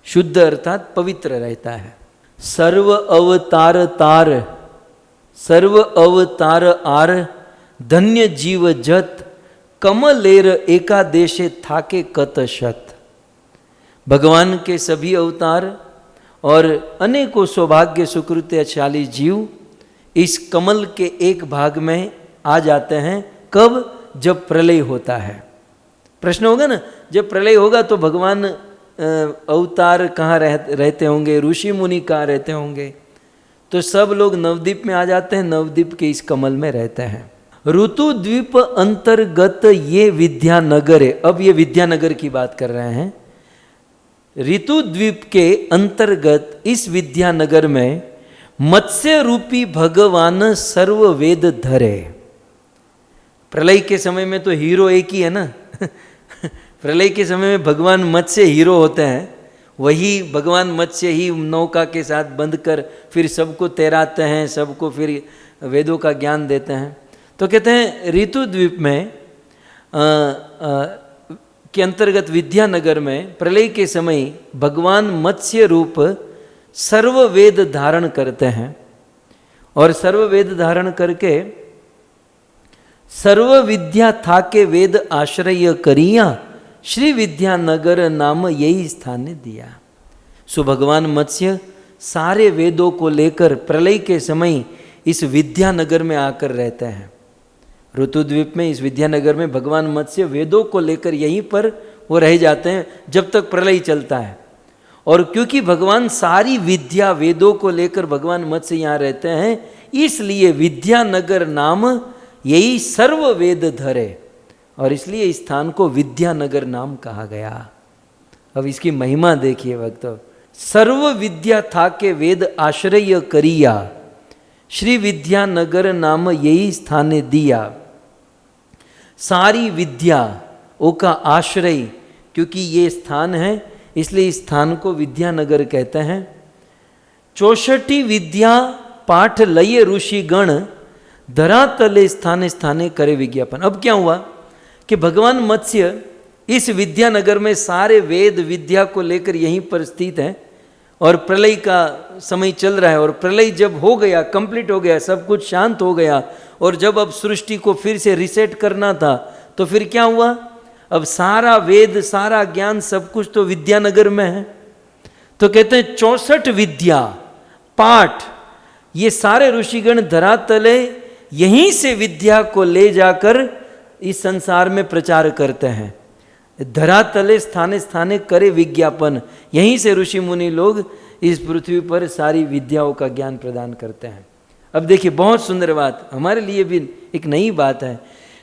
शुद्ध अर्थात पवित्र रहता है। सर्व अवतार तार, सर्व अवतार आर, धन्य जीव जत, कमलेर एकादेशे थाके कत शत। भगवान के सभी अवतार और अनेकों सौभाग्य सुकृत्यशाली जीव इस कमल के एक भाग में आ जाते हैं। कब? जब प्रलय होता है। प्रश्न होगा ना, जब प्रलय होगा तो भगवान अवतार कहाँ रहते होंगे, ऋषि मुनि कहाँ रहते होंगे? तो सब लोग नवद्वीप में आ जाते हैं, नवद्वीप के इस कमल में रहते हैं। ऋतु द्वीप अंतर्गत ये विद्यानगर है। अब ये विद्यानगर की बात कर रहे हैं। ऋतु द्वीप के अंतर्गत इस विद्यानगर में मत्स्य रूपी भगवान सर्व वेद धरे। प्रलय के समय में तो हीरो एक ही है ना प्रलय के समय में भगवान मत्स्य हीरो होते हैं। वही भगवान मत्स्य ही नौका के साथ बंध कर फिर सबको तैराते हैं, सबको फिर वेदों का ज्ञान देते हैं। तो कहते हैं ऋतु द्वीप में के अंतर्गत विद्यानगर में प्रलय के समय भगवान मत्स्य रूप सर्व वेद धारण करते हैं, और सर्व वेद धारण करके सर्व विद्या था के वेद आश्रय करिया, श्री विद्यानगर नाम यही स्थान ने दिया। सो भगवान मत्स्य सारे वेदों को लेकर प्रलय के समय इस विद्यानगर में आकर रहते हैं। ऋतुद्वीप में इस विद्यानगर में भगवान मत्स्य वेदों को लेकर यहीं पर वो रह जाते हैं जब तक प्रलय चलता है। और क्योंकि भगवान सारी विद्या वेदों को लेकर भगवान मत्स्य यहाँ रहते हैं, इसलिए विद्यानगर नाम यही सर्व वेद धरे, और इसलिए इस स्थान को विद्यानगर नाम कहा गया। अब इसकी महिमा देखिए भक्तों। सर्व विद्या था के वेद आश्रय करिया, श्री विद्यानगर नाम यही स्थाने दिया। सारी विद्या ओ का आश्रय, क्योंकि ये स्थान है इसलिए इस स्थान को विद्यानगर कहते हैं। 64 विद्या पाठ लय ऋषि गण, धरातले स्थाने स्थाने करे विज्ञापन। अब क्या हुआ कि भगवान मत्स्य इस विद्यानगर में सारे वेद विद्या को लेकर यहीं पर स्थित है, और प्रलय का समय चल रहा है। और प्रलय जब हो गया, कंप्लीट हो गया, सब कुछ शांत हो गया, और जब अब सृष्टि को फिर से रिसेट करना था, तो फिर क्या हुआ? अब सारा वेद सारा ज्ञान सब कुछ तो विद्यानगर में है। तो कहते हैं 64 विद्या पाठ, ये सारे ऋषिगण धरातले यहीं से विद्या को ले जाकर इस संसार में प्रचार करते हैं। धरातले स्थाने स्थाने करे विज्ञापन, यहीं से ऋषि मुनि लोग इस पृथ्वी पर सारी विद्याओं का ज्ञान प्रदान करते हैं। अब देखिए बहुत सुंदर बात, हमारे लिए भी एक नई बात है।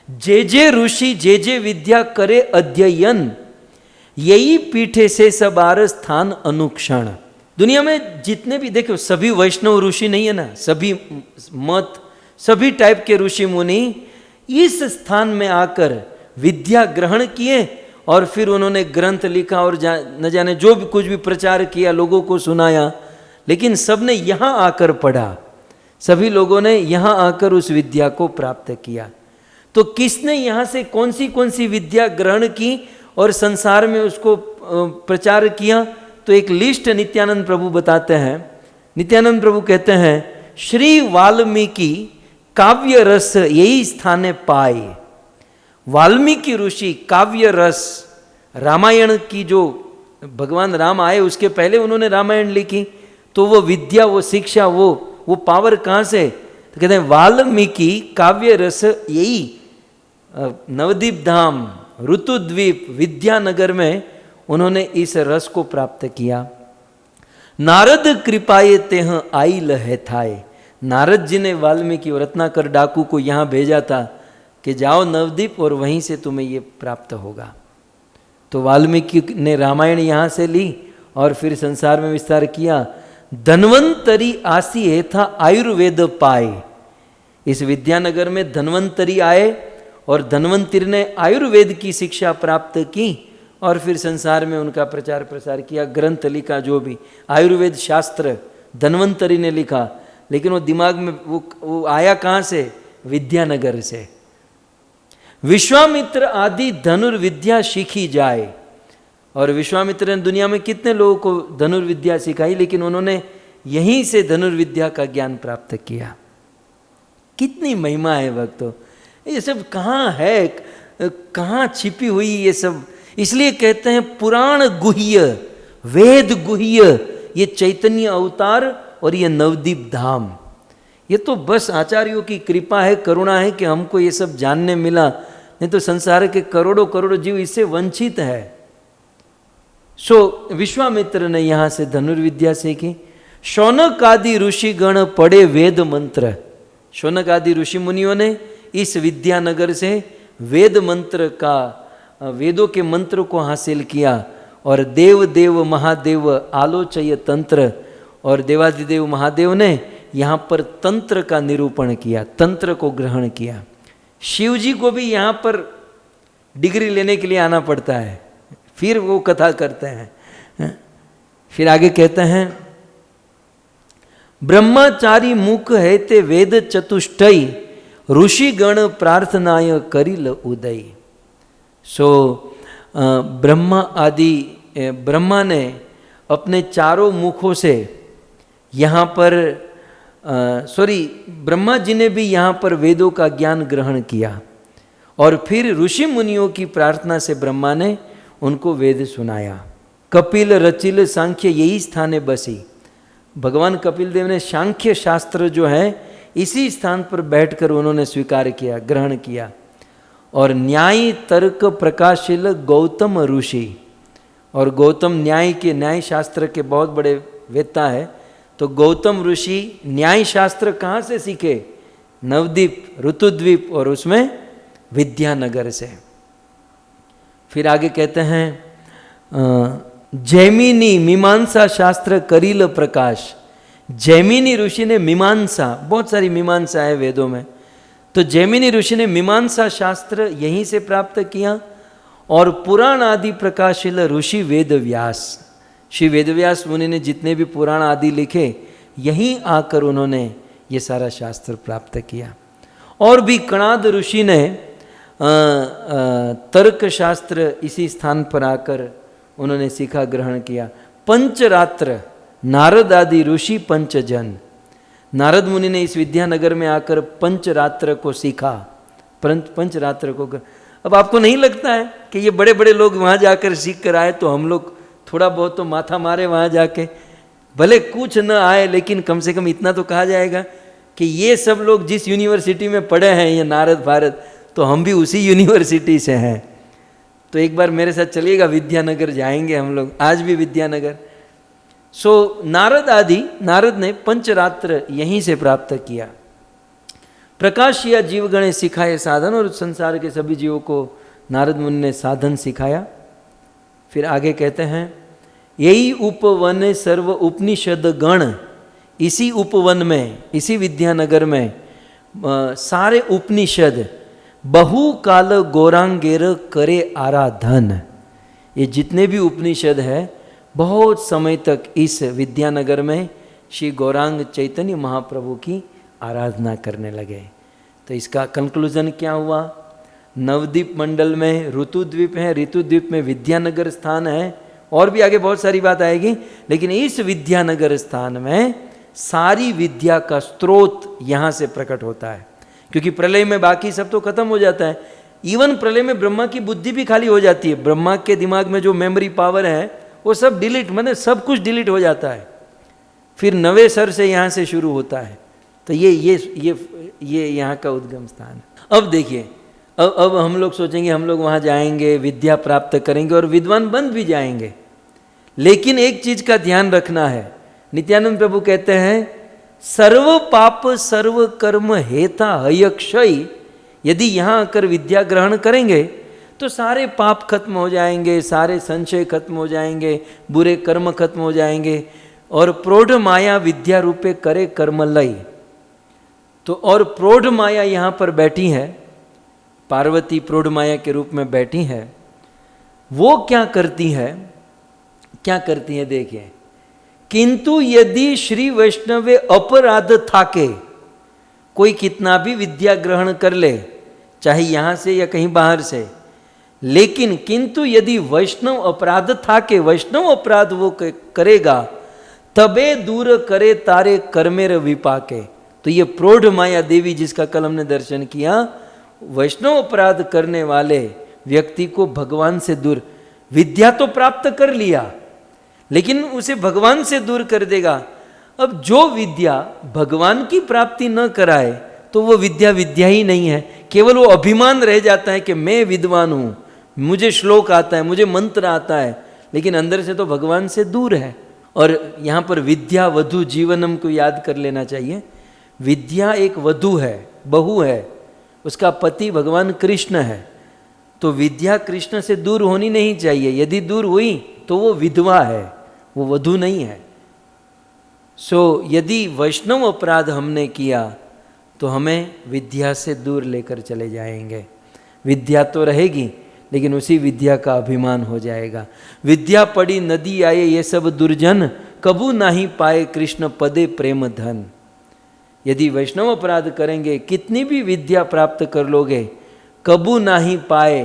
जे ऋषि जे विद्या करे अध्ययन, यही पीठे से सबार स्थान अनुक्षण। दुनिया में जितने भी देखो सभी वैष्णव ऋषि नहीं है ना, सभी मत सभी टाइप के ऋषि मुनि इस स्थान में आकर विद्या ग्रहण किए, और फिर उन्होंने ग्रंथ लिखा और न जाने जो भी कुछ भी प्रचार किया, लोगों को सुनाया, लेकिन सबने यहाँ आकर पढ़ा। सभी लोगों ने यहाँ आकर उस विद्या को प्राप्त किया। तो किसने यहाँ से कौन सी विद्या ग्रहण की और संसार में उसको प्रचार किया, तो एक लिस्ट नित्यानंद प्रभु बताते हैं। नित्यानंद प्रभु कहते हैं श्री वाल्मीकि काव्य रस यही स्थाने पाए। वाल्मीकि ऋषि काव्य रस, रामायण की जो भगवान राम आए उसके पहले उन्होंने रामायण लिखी, तो वो विद्या, वो शिक्षा, वो पावर कहाँ से? तो कहते हैं वाल्मीकि काव्य रस यही नवदीप धाम, ऋतुद्वीप, विद्यानगर में उन्होंने इस रस को प्राप्त किया। नारद कृपाए तेह आई लहे थाए। नारद जी ने वाल्मीकि रत्नाकर डाकू को यहाँ भेजा था कि जाओ नवदीप और वहीं से तुम्हें ये प्राप्त होगा। तो वाल्मीकि ने रामायण यहाँ से ली और फिर संसार में विस्तार किया। धन्वंतरी आसी है था आयुर्वेद पाए। इस विद्यानगर में धन्वंतरी आए और धन्वंतरी ने आयुर्वेद की शिक्षा प्राप्त की और फिर संसार में उनका प्रचार प्रसार किया। ग्रंथ लिखा, जो भी आयुर्वेद शास्त्र धन्वंतरी ने लिखा, लेकिन वो दिमाग में वो आया कहाँ से? विद्यानगर से। विश्वामित्र आदि धनुर्विद्या सीखी जाए। और विश्वामित्र ने दुनिया में कितने लोगों को धनुर्विद्या सिखाई, लेकिन उन्होंने यहीं से धनुर्विद्या का ज्ञान प्राप्त किया। कितनी महिमा है भक्तों! ये सब कहाँ है, कहाँ छिपी हुई ये सब? इसलिए कहते हैं पुराण गुह्य, वेद गुह्य, ये चैतन्य अवतार और ये नवदीप धाम। ये तो बस आचार्यों की कृपा है, करुणा है कि हमको ये सब जानने मिला, नहीं तो संसार के करोड़ों करोड़ों जीव इससे वंचित है। सो विश्वामित्र ने यहाँ से धनुर्विद्या सीखी। शौनक आदि ऋषिगण पढ़े वेद मंत्र। शौनक आदि ऋषि मुनियों ने इस विद्यानगर से वेद मंत्र का, वेदों के मंत्र को हासिल किया। और देव देव महादेव आलोचय तंत्र, और देवादिदेव महादेव ने यहाँ पर तंत्र का निरूपण किया, तंत्र को ग्रहण किया। शिव जी को भी यहाँ पर डिग्री लेने के लिए आना पड़ता है, फिर वो कथा करते हैं। फिर आगे कहते हैं ब्रह्मचारी मुख है ते वेद चतुष्टय, ऋषिगण प्रार्थनाय करिल उदय। सो ब्रह्मा आदि, ब्रह्मा ने अपने चारों मुखों से यहाँ पर ब्रह्मा जी ने भी यहाँ पर वेदों का ज्ञान ग्रहण किया। और फिर ऋषि मुनियों की प्रार्थना से ब्रह्मा ने उनको वेद सुनाया। कपिल रचिल सांख्य यही स्थाने बसी। भगवान कपिल देव ने सांख्य शास्त्र जो है इसी स्थान पर बैठकर उन्होंने स्वीकार किया, ग्रहण किया। और न्याय तर्क प्रकाशिल गौतम ऋषि, और गौतम न्याय के, न्याय शास्त्र के बहुत बड़े वेत्ता है। तो गौतम ऋषि न्याय शास्त्र कहाँ से सीखे? नवदीप, ऋतुद्वीप और उसमें विद्यानगर से। फिर आगे कहते हैं जैमिनी मीमांसा शास्त्र करिल प्रकाश। जैमिनी ऋषि ने मीमांसा, बहुत सारी मीमांसा है वेदों में, तो जैमिनी ऋषि ने मीमांसा शास्त्र यहीं से प्राप्त किया। और पुराण आदि प्रकाशिल ऋषि वेद व्यास, श्री वेदव्यास मुनि ने जितने भी पुराण आदि लिखे यहीं आकर उन्होंने ये सारा शास्त्र प्राप्त किया। और भी कणाद ऋषि ने तर्क शास्त्र इसी स्थान पर आकर उन्होंने सीखा, ग्रहण किया। पंचरात्र नारद आदि ऋषि पंचजन, नारद मुनि ने इस विद्यानगर में आकर पंचरात्र को सीखा, पंचरात्र को। अब आपको नहीं लगता है कि ये बड़े बड़े लोग वहाँ जाकर सीख कर आए, तो हम लोग थोड़ा बहुत तो माथा मारे वहाँ जाके, भले कुछ न आए लेकिन कम से कम इतना तो कहा जाएगा कि ये सब लोग जिस यूनिवर्सिटी में पढ़े हैं, ये नारद भारत, तो हम भी उसी यूनिवर्सिटी से हैं। तो एक बार मेरे साथ चलिएगा, विद्यानगर जाएंगे हम लोग, आज भी विद्यानगर। सो नारद ने पंचरात्र यहीं से प्राप्त किया। प्रकाश या जीवगणे सिखाए साधन, और संसार के सभी जीवों को नारद मुनि ने साधन सिखाया। फिर आगे कहते हैं यही उपवन सर्व उपनिषद गण। इसी उपवन में, इसी विद्यानगर में सारे उपनिषद बहुकाल गौरांगेर करे आराधन। ये जितने भी उपनिषद है बहुत समय तक इस विद्यानगर में श्री गौरांग चैतन्य महाप्रभु की आराधना करने लगे। तो इसका कंक्लूजन क्या हुआ? नवदीप मंडल में ऋतुद्वीप है, ऋतुद्वीप में विद्यानगर स्थान है, और भी आगे बहुत सारी बात आएगी, लेकिन इस विद्यानगर स्थान में सारी विद्या का स्रोत यहाँ से प्रकट होता है। क्योंकि प्रलय में बाकी सब तो खत्म हो जाता है। इवन प्रलय में ब्रह्मा की बुद्धि भी खाली हो जाती है। ब्रह्मा के दिमाग में जो मेमोरी पावर है वो सब डिलीट, मतलब सब कुछ डिलीट हो जाता है, फिर नवे सर से यहाँ से शुरू होता है। तो ये यहाँ का उद्गम स्थान है। अब देखिए, अब हम लोग सोचेंगे हम लोग वहाँ जाएंगे, विद्या प्राप्त करेंगे और विद्वान बन भी जाएंगे। लेकिन एक चीज का ध्यान रखना है, नित्यानंद प्रभु कहते हैं सर्व पाप सर्व कर्म हेता हयक्षय। यदि यहाँ आकर विद्या ग्रहण करेंगे तो सारे पाप खत्म हो जाएंगे, सारे संशय खत्म हो जाएंगे, बुरे कर्म खत्म हो जाएंगे, और प्रौढ़ माया विद्या रूपे करे कर्मलय। तो और प्रौढ़ माया यहाँ पर बैठी है, पार्वती प्रौढ़ माया के रूप में बैठी है। वो क्या करती है, क्या करती है देखिए, किंतु यदि श्री वैष्णवे अपराध थाके, कोई कितना भी विद्या ग्रहण कर ले, चाहे यहाँ से या कहीं बाहर से, लेकिन किंतु यदि वैष्णव अपराध थाके, वैष्णव अपराध वो करेगा, तबे दूर करे तारे कर्मेर विपाके। तो ये प्रौढ़ माया देवी जिसका कल हमने दर्शन किया, वैष्णव अपराध करने वाले व्यक्ति को भगवान से दूर, विद्या तो प्राप्त कर लिया लेकिन उसे भगवान से दूर कर देगा। अब जो विद्या भगवान की प्राप्ति न कराए तो वो विद्या विद्या ही नहीं है, केवल वो अभिमान रह जाता है कि मैं विद्वान हूँ, मुझे श्लोक आता है, मुझे मंत्र आता है, लेकिन अंदर से तो भगवान से दूर है। और यहाँ पर विद्या वधु जीवनम को याद कर लेना चाहिए। विद्या एक वधु है, बहू है, उसका पति भगवान कृष्ण है, तो विद्या कृष्ण से दूर होनी नहीं चाहिए। यदि दूर हुई तो वो विधवा है, वो वधु नहीं है। यदि वैष्णव अपराध हमने किया तो हमें विद्या से दूर लेकर चले जाएंगे। विद्या तो रहेगी लेकिन उसी विद्या का अभिमान हो जाएगा। विद्या पड़ी नदी आए ये सब दुर्जन, कबू नाही पाए कृष्ण पदे प्रेम धन। यदि वैष्णव अपराध करेंगे, कितनी भी विद्या प्राप्त कर लोगे, कबू नाही पाए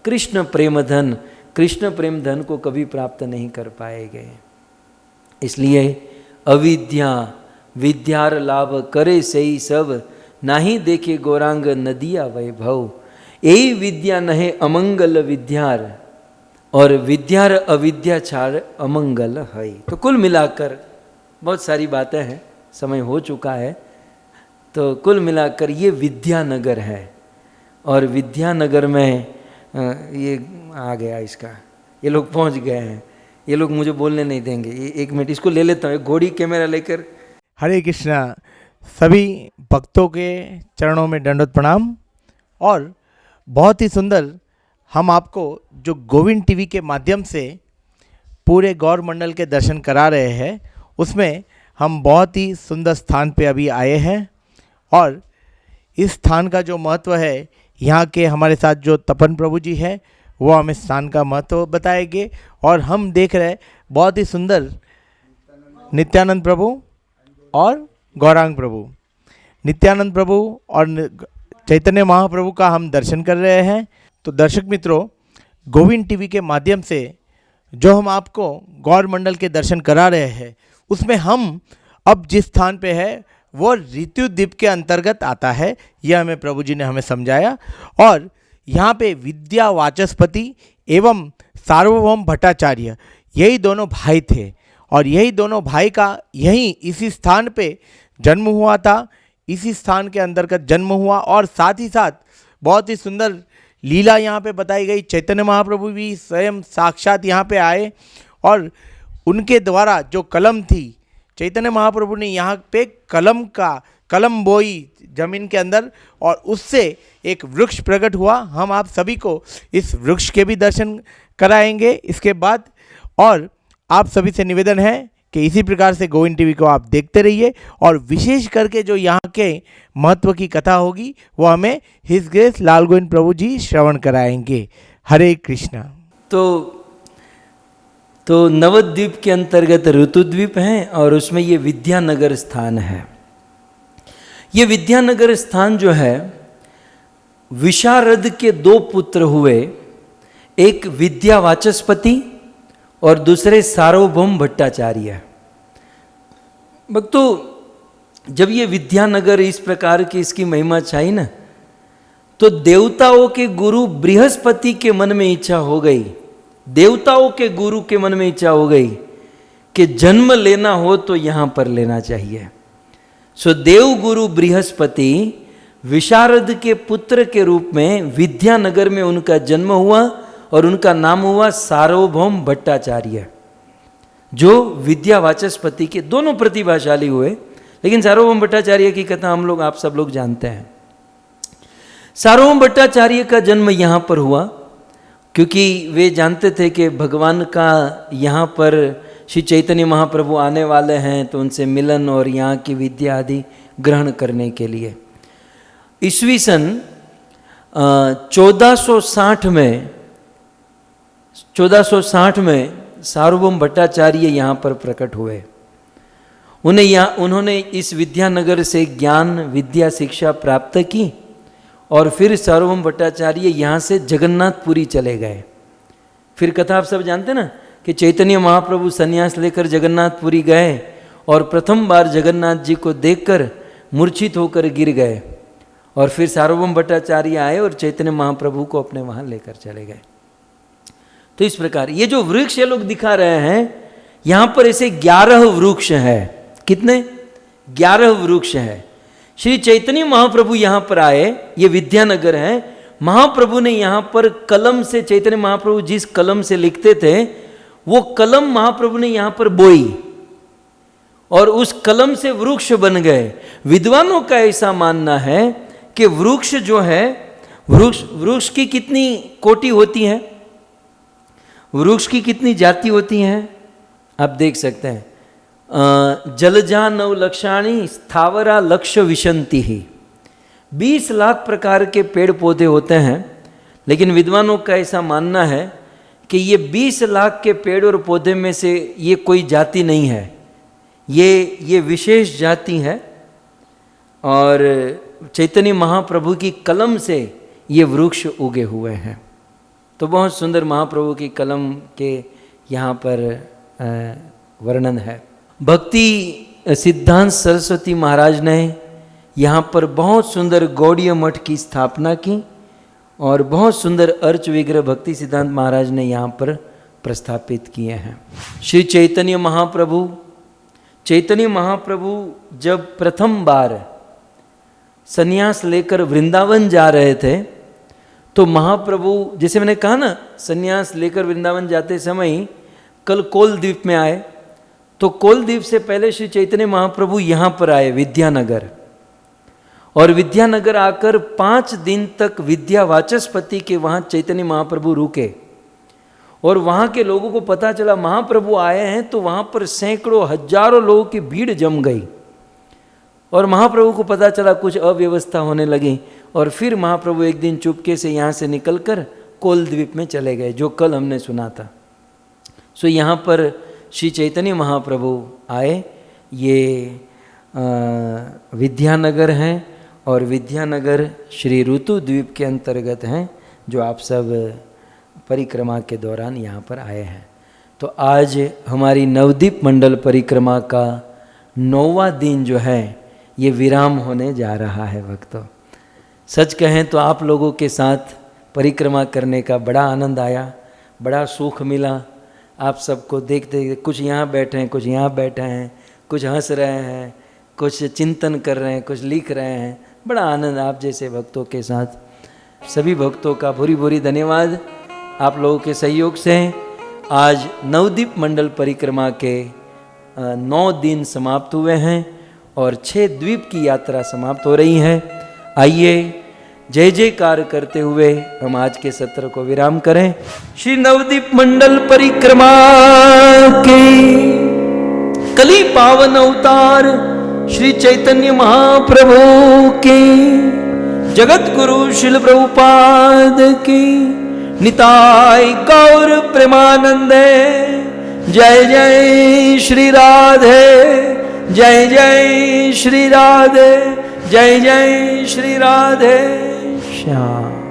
कृष्ण प्रेम धन, कृष्ण प्रेम धन को कभी प्राप्त नहीं कर पाएंगे। इसलिए अविद्या विद्यार लाभ करे सही सब, नाही देखे गौरांग नदिया वैभव। यही विद्या नहे अमंगल विद्यार, और विद्यार अविद्या छाड़ अमंगल है। तो कुल मिलाकर बहुत सारी बातें हैं, समय हो चुका है, तो कुल मिलाकर ये विद्यानगर है। और विद्यानगर में ये आ गया इसका, ये लोग पहुंच गए हैं, ये लोग मुझे बोलने नहीं देंगे। ये एक मिनट इसको ले लेता हूँ, घोड़ी कैमरा लेकर। हरे कृष्णा। सभी भक्तों के चरणों में दंडवत प्रणाम। और बहुत ही सुंदर हम आपको जो गोविंद टीवी के माध्यम से पूरे गौर मंडल के दर्शन करा रहे हैं, उसमें हम बहुत ही सुंदर स्थान पे अभी आए हैं। और इस स्थान का जो महत्व है, यहाँ के हमारे साथ जो तपन प्रभु जी है वो हमें स्थान का महत्व बताएंगे। और हम देख रहे बहुत ही सुंदर नित्यानंद प्रभु और गौरांग प्रभु, नित्यानंद प्रभु और चैतन्य महाप्रभु का हम दर्शन कर रहे हैं। तो दर्शक मित्रों, गोविंद टीवी के माध्यम से जो हम आपको गौर मंडल के दर्शन करा रहे हैं, उसमें हम अब जिस स्थान पे है वो ऋतुद्वीप के अंतर्गत आता है, यह हमें प्रभु जी ने हमें समझाया। और यहाँ पे विद्या वाचस्पति एवं सार्वभौम भट्टाचार्य, यही दोनों भाई थे, और यही दोनों भाई का यहीं इसी स्थान पे जन्म हुआ था, इसी स्थान के अंतर्गत जन्म हुआ। और साथ ही साथ बहुत ही सुंदर लीला यहाँ पे बताई गई। चैतन्य महाप्रभु भी स्वयं साक्षात यहाँ पे आए, और उनके द्वारा जो कलम थी, चैतन्य महाप्रभु ने यहाँ पे कलम बोई जमीन के अंदर, और उससे एक वृक्ष प्रकट हुआ। हम आप सभी को इस वृक्ष के भी दर्शन कराएंगे इसके बाद। और आप सभी से निवेदन है कि इसी प्रकार से गोविंद टीवी को आप देखते रहिए, और विशेष करके जो यहाँ के महत्व की कथा होगी वो हमें हिज ग्रेस लाल गोविंद प्रभु जी श्रवण कराएंगे। हरे कृष्णा। तो नवद्वीप के अंतर्गत ऋतुद्वीप है, और उसमें ये विद्यानगर स्थान है। ये विद्यानगर स्थान जो है, विशारद के दो पुत्र हुए, एक विद्या वाचस्पति और दूसरे सार्वभौम भट्टाचार्य। भक्तों, जब ये विद्यानगर इस प्रकार की इसकी महिमा छाई ना, तो देवताओं के गुरु बृहस्पति के मन में इच्छा हो गई, देवताओं के गुरु के मन में इच्छा हो गई कि जन्म लेना हो तो यहां पर लेना चाहिए। सो देव गुरु बृहस्पति विशारद के पुत्र के रूप में विद्यानगर में उनका जन्म हुआ और उनका नाम हुआ सार्वभौम भट्टाचार्य, जो विद्या वाचस्पति के दोनों प्रतिभाशाली हुए। लेकिन सार्वभौम भट्टाचार्य की कथा हम लोग आप सब लोग जानते हैं। सार्वभौम भट्टाचार्य का जन्म यहाँ पर हुआ क्योंकि वे जानते थे कि भगवान का यहाँ पर श्री चैतन्य महाप्रभु आने वाले हैं, तो उनसे मिलन और यहाँ की विद्या आदि ग्रहण करने के लिए ईस्वी सन 1460 में सार्वभौम भट्टाचार्य यहाँ पर प्रकट हुए। उन्होंने इस विद्यानगर से ज्ञान विद्या शिक्षा प्राप्त की और फिर सार्वभौम भट्टाचार्य यहाँ से जगन्नाथपुरी चले गए। फिर कथा आप सब जानते ना कि चैतन्य महाप्रभु संन्यास लेकर जगन्नाथपुरी गए और प्रथम बार जगन्नाथ जी को देखकर मूर्छित होकर गिर गए, और फिर सार्वभौम भट्टाचार्य आए और चैतन्य महाप्रभु को अपने वहाँ लेकर चले गए। तो इस प्रकार ये जो वृक्ष ये लोग दिखा रहे हैं, यहाँ पर ऐसे 11 वृक्ष है। कितने? 11 वृक्ष है। श्री चैतन्य महाप्रभु यहाँ पर आए, ये विद्यानगर है। महाप्रभु ने यहाँ पर कलम से, चैतन्य महाप्रभु जिस कलम से लिखते थे वो कलम महाप्रभु ने यहाँ पर बोई और उस कलम से वृक्ष बन गए। विद्वानों का ऐसा मानना है कि वृक्ष जो है, वृक्ष की कितनी कोटि होती है, वृक्ष की कितनी जाति होती हैं, आप देख सकते हैं। जलजा नव लक्षाणी स्थावरा लक्ष्य विशंति ही, 20 लाख प्रकार के पेड़ पौधे होते हैं। लेकिन विद्वानों का ऐसा मानना है कि ये 20 लाख के पेड़ और पौधे में से ये कोई जाति नहीं है, ये विशेष जाति है। और चैतन्य महाप्रभु की कलम से ये वृक्ष उगे हुए हैं। तो बहुत सुंदर महाप्रभु की कलम के यहाँ पर वर्णन है। भक्ति सिद्धांत सरस्वती महाराज ने यहाँ पर बहुत सुंदर गौड़ीय मठ की स्थापना की और बहुत सुंदर अर्च विग्रह भक्ति सिद्धांत महाराज ने यहाँ पर प्रस्थापित किए हैं। श्री चैतन्य महाप्रभु जब प्रथम बार संन्यास लेकर वृंदावन जा रहे थे, तो महाप्रभु, जैसे मैंने कहा ना, संन्यास लेकर वृंदावन जाते समय कल कोल द्वीप में आए, तो कोल द्वीप से पहले श्री चैतन्य महाप्रभु यहाँ पर आए विद्यानगर, और विद्यानगर आकर 5 दिन तक विद्या वाचस्पति के वहाँ चैतन्य महाप्रभु रुके। और वहाँ के लोगों को पता चला महाप्रभु आए हैं, तो वहाँ पर सैकड़ों हजारों लोगों की भीड़ जम गई। और महाप्रभु को पता चला कुछ अव्यवस्था होने लगी, और फिर महाप्रभु एक दिन चुपके से यहाँ से निकलकर कोल द्वीप में चले गए, जो कल हमने सुना था। सो यहाँ पर श्री चैतन्य महाप्रभु आए। ये विद्यानगर हैं और विद्यानगर श्री ऋतु द्वीप के अंतर्गत हैं, जो आप सब परिक्रमा के दौरान यहाँ पर आए हैं। तो आज हमारी नवद्वीप मंडल परिक्रमा का 9वां दिन जो है ये विराम होने जा रहा है। भक्तों, सच कहें तो आप लोगों के साथ परिक्रमा करने का बड़ा आनंद आया, बड़ा सुख मिला। आप सबको देखते, कुछ यहाँ बैठे हैं, कुछ यहाँ बैठे हैं, कुछ हंस रहे हैं, कुछ चिंतन कर रहे हैं, कुछ लिख रहे हैं। बड़ा आनंद आप जैसे भक्तों के साथ। सभी भक्तों का भूरी भूरी धन्यवाद। आप लोगों के सहयोग से आज नवद्वीप मंडल परिक्रमा के 9 दिन समाप्त हुए हैं और 6 द्वीप की यात्रा समाप्त हो रही है। आइए जय जयकार करते हुए हम आज के सत्र को विराम करें। श्री नवद्वीप मंडल परिक्रमा के कली पावन अवतार श्री चैतन्य महाप्रभु की, जगत गुरु श्रील प्रभुपाद की, निताय गौर प्रेमानंदे। जय जय श्री राधे, जय जय श्री राधे, जय जय श्री राधे श्याम।